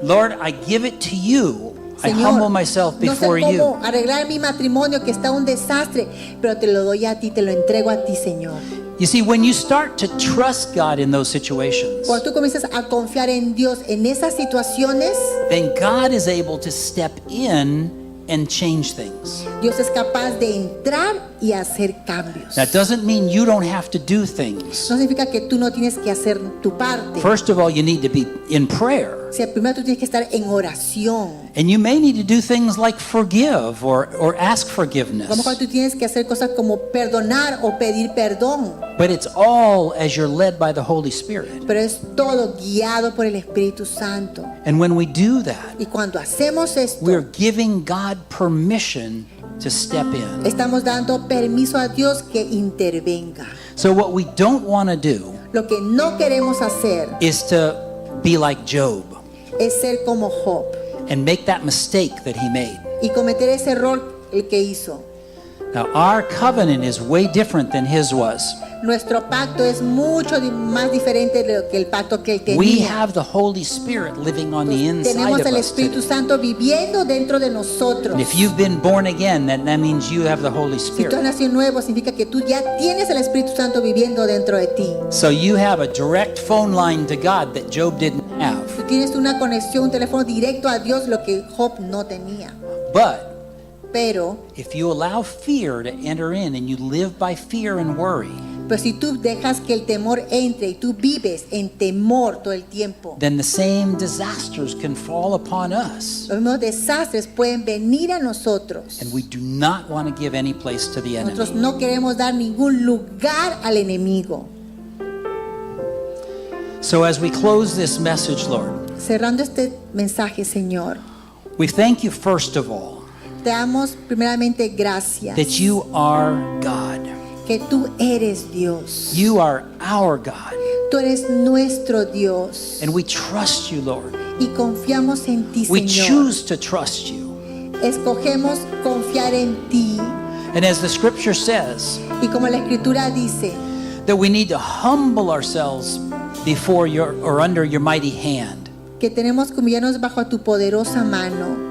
Lord, I give it to you. I Señor, humble myself no sé before you. cómo arreglar mi matrimonio que está un desastre, pero te lo doy a ti, te lo entrego a ti, Señor. You see, when you start to trust God in those situations, Cuando tú comienzas a confiar en Dios en esas situaciones, then God is able to step in and change things. Dios es capaz de entrar y hacer cambios. That doesn't mean you don't have to do things. No significa que tú no tienes que hacer tu parte. First of all, you need to be in prayer. O sea, primero tú tienes que estar en oración. And you may need to do things like forgive or ask A lo forgiveness. mejor tú tienes que hacer cosas como perdonar o pedir perdón, But it's all as you're led by the Holy Spirit. pero es todo guiado por el Espíritu Santo. And when we do that, Y cuando hacemos esto, we're giving God permission to step in. estamos dando permiso a Dios que intervenga. So what we don't want to do Lo que no queremos hacer is to be like Job es ser como Job and make that mistake that he made. y cometer ese error el que hizo. Now, our covenant is way different than his was. Nuestro pacto es mucho más diferente de lo que el pacto que él We tenía. have the Holy Spirit living on the inside Tenemos of el us Espíritu today. Santo viviendo dentro de nosotros. And if you've been born again, that means you have the Holy Si tú has Spirit. nacido nuevo, significa que tú ya tienes el Espíritu Santo viviendo dentro de ti. So you have a direct phone line to God that Job didn't have. Tú tienes una conexión, un teléfono directo a Dios, lo que Job no tenía. But Pero, if you allow fear to enter in and you live by fear and worry, pero si tú dejas que el temor entre y tú vives en temor todo el tiempo, then the same disasters can fall upon us. los mismos desastres pueden venir a nosotros. And we do not want to give any place to the Nosotros enemy. no queremos dar ningún lugar al enemigo. So as we close this message, Lord, Cerrando este mensaje, Señor, we thank you first of all te damos primeramente gracias that you are God. que tú eres Dios. You are our God. Tú eres nuestro Dios And we trust you, Lord. y confiamos en ti, We Señor. choose to trust you. Escogemos confiar en ti And as the scripture says, y como la Escritura dice, that we need to humble ourselves before your or under your mighty hand. que tenemos que humillarnos bajo tu poderosa mano.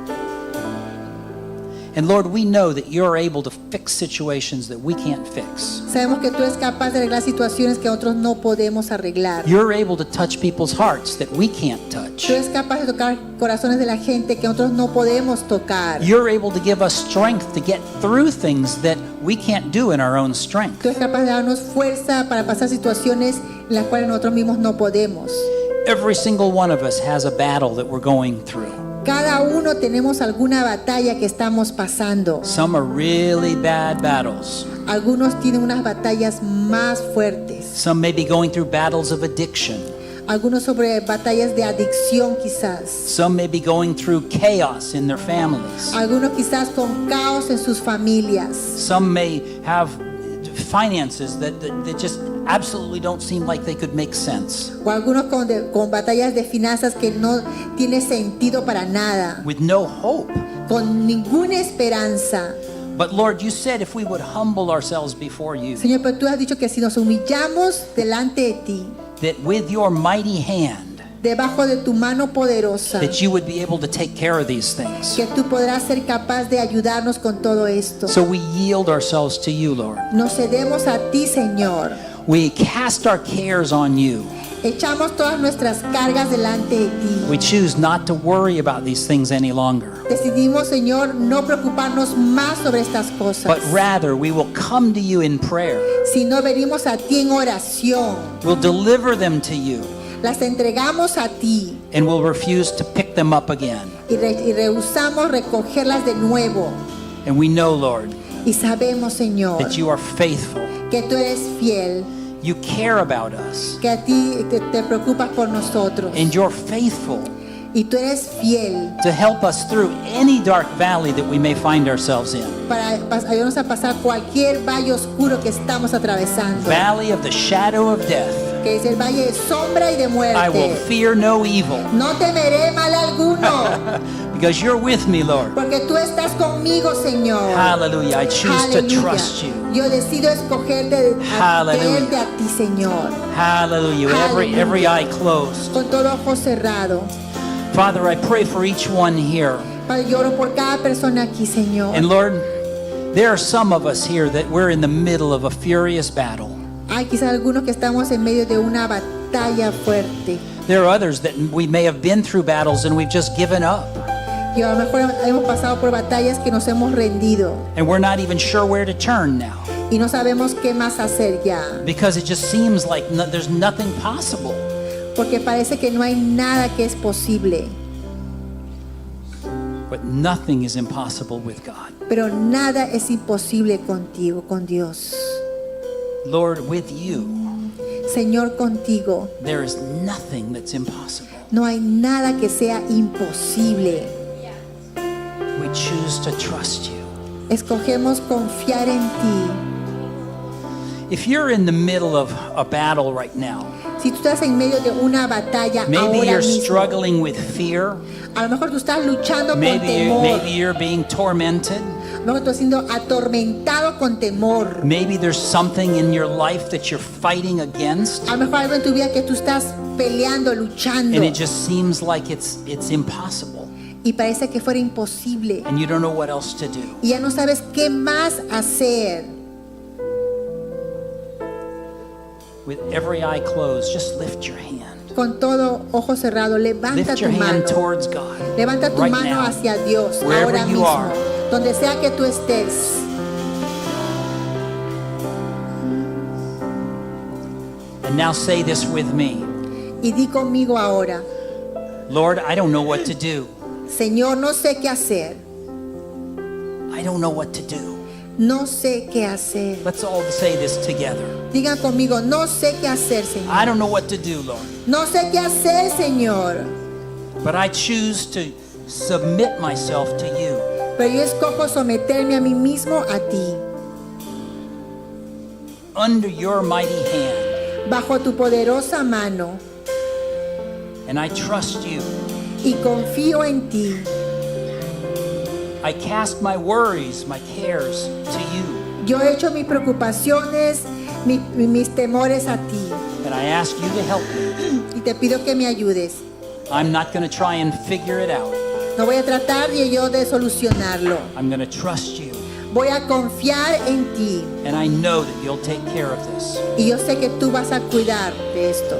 And Lord, we know that you're able to fix situations that we can't fix. Sabemos que tú eres capaz de arreglar situaciones que otros no podemos arreglar. You're able to touch people's hearts that we can't touch. Tú eres capaz de tocar corazones de la gente que otros no podemos tocar. You're able to give us strength to get through things that we can't do in our own strength. Tú eres capaz de darnos fuerza para pasar situaciones en las cuales nosotros mismos no podemos. Every single one of us has a battle that we're going through. Cada uno tenemos alguna batalla que estamos pasando. Some are really bad battles. Algunos tienen unas batallas más fuertes. Some may be going through battles of addiction. Algunos sobre batallas de adicción quizás. Some may be going through chaos in their families. Algunos quizás con caos en sus familias. Some may have finances that just absolutely don't seem like they could make sense. O algunos con batallas de finanzas que no tiene sentido para nada. With no hope. Con ninguna esperanza. But Lord, you said if we would humble ourselves before you, Señor, pero tú has dicho que si nos humillamos delante de ti, that with your mighty hand, debajo de tu mano poderosa, that you would be able to take care of these things. que tú podrás ser capaz de ayudarnos con todo esto. So we yield ourselves to you, Lord. Nos cedemos a ti, Señor. We cast our cares on you. Echamos todas nuestras cargas delante de ti. We choose not to worry about these things any longer, Decidimos, Señor, no preocuparnos más sobre estas cosas, but rather we will come to you in prayer. sino venimos a ti en oración. We'll deliver them to you, Las entregamos a ti and we'll refuse to pick them up again. y rehusamos recogerlas de nuevo. And we know, Lord, Y sabemos, Señor, that you are faithful. que tú eres fiel. You care about us. que a ti te preocupas por nosotros. And you're faithful Y tú eres fiel to help us through any dark valley that we may find ourselves in. para ayudarnos a pasar cualquier valle oscuro que estamos atravesando. Valley of the shadow of death. Que es el valle de sombra y de I will muerte. fear no evil No temeré mal alguno, because you're with me, Lord. porque tú estás conmigo, Señor. Hallelujah. I choose to trust you. Yo decido escogerte, Hallelujah. creerte a ti, Señor. Hallelujah. Hallelujah. Every eye closed. Con todo ojo cerrado. Father, I pray for each one here. Padre, yo oro por cada persona aquí, Señor. And Lord, there are some of us here that we're in the middle of a furious battle. Hay quizás algunos que estamos en medio de una batalla fuerte. There are others that we may have been through battles and we've just given up. Y a lo mejor hemos pasado por batallas que nos hemos rendido And we're not even sure where to turn now y no sabemos qué más hacer ya, because it just seems like there's nothing possible. porque parece que no hay nada que es posible, But nothing is impossible with God. pero nada es imposible contigo, con Dios. Lord, with you, Señor, contigo there is nothing that's impossible. no hay nada que sea imposible. We choose to trust you. Escogemos confiar en ti. If you're in the middle of a battle right now, Si tú estás en medio de una batalla maybe ahora you're mismo, struggling with fear, a lo mejor tú estás luchando con maybe temor, you're being tormented, a lo mejor tú estás siendo atormentado con temor. maybe there's something in your life that you're fighting against, A lo mejor algo en tu vida que tú estás peleando, luchando, and it just seems like it's impossible, y parece que fuera imposible and you don't know what else to do. y ya no sabes qué más hacer. With every eye closed, just lift your hand. Con todo ojo cerrado, levanta Lift tu your hand mano. towards God. Levanta tu right mano now. hacia Dios Wherever ahora you mismo, are. donde sea que tú estés. And now say this with me. Y di conmigo ahora, Lord, I don't know what to do. Señor, no sé qué hacer. I don't know what to do. No sé qué hacer. Let's all say this together. Digan conmigo, no sé qué hacer, Señor. I don't know what to do, Lord. No sé qué hacer, Señor. But I choose to submit myself to you. Pero yo escojo someterme a mí mismo a ti, Under your mighty hand. bajo tu poderosa mano, And I trust you. y confío en ti. I cast my worries, my cares to you. Yo echo mis preocupaciones, mis temores a ti, And I ask you to help me. y te pido que me ayudes. I'm not going to try and figure it out. No voy a tratar de solucionarlo. I'm going to trust you. Voy a confiar en ti, And I know that you'll take care of this. y yo sé que tú vas a cuidar de esto.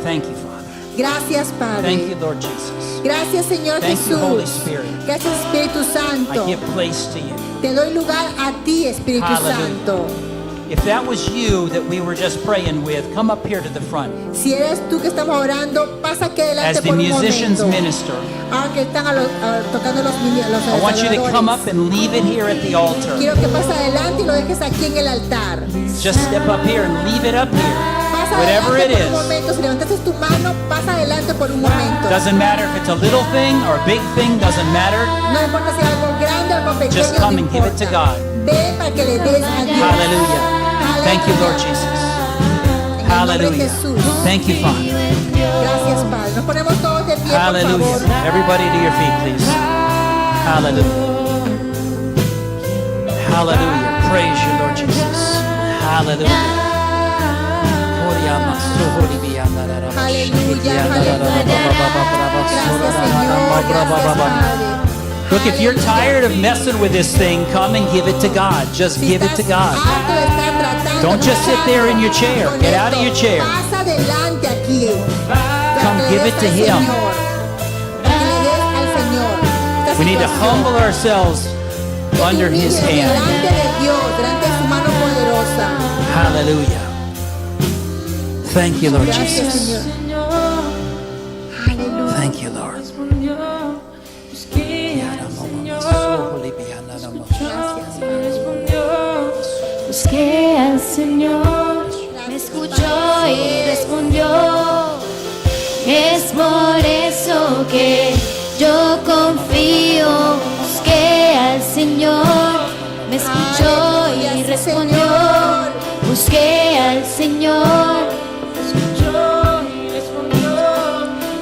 Thank you, Father. Gracias, Thank you, Padre. Lord Jesus. Gracias, Señor Thank you, Holy Jesús. Spirit. Gracias, Espíritu I Santo. give place to you. Te doy lugar a ti, Espíritu Hallelujah. Santo. If that was you that we were just praying with, come up here to the front. Si eres tú que estamos orando, pasa aquí adelante As the por un musicians momento. minister, Ahora que están tocando los I want you to adoradores. come up and leave it here at the altar. Quiero que pases adelante y lo dejes aquí en el altar. Just step up here and leave it up here. Pasa Whatever it adelante por un is. momento. Si levantaste tu mano, pasa adelante por un momento. Doesn't matter if it's a little thing or a big thing, doesn't matter. No importa si es algo grande o algo pequeño. Just come no and give it to importa. God. Ven para que le des a Dios. Hallelujah. Thank you, Lord Jesus. En el nombre de Hallelujah. Jesús. Thank you, Father. Gracias, Padre. Nos ponemos todos de pie, por Hallelujah. favor. Everybody to your feet, please. Hallelujah. Hallelujah. Praise you, Lord Jesus. Hallelujah. Look, if you're tired of messing with this thing, come and give it to God. Just Si give it to estás God. harto de estar tratando Don't de just sit luchar there in your chair. con Get out of esto, your chair. Pasa adelante aquí. Come, Para que give le it des to al Him. Señor. Para que le des al Señor. Esta We need to situación. humble ourselves Que te under His humilles hand. delante de Dios, delante de su mano poderosa. Hallelujah. Thank you, Lord Gracias, Jesus. Señor. Aleluya. Thank you, Lord. Gracias, Padre. Busqué al Señor, me escuchó y respondió. Es por eso que yo confío. Busqué al Señor, me escuchó y respondió. Busqué al Señor, me escuchó y respondió.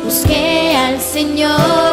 Busqué al Señor.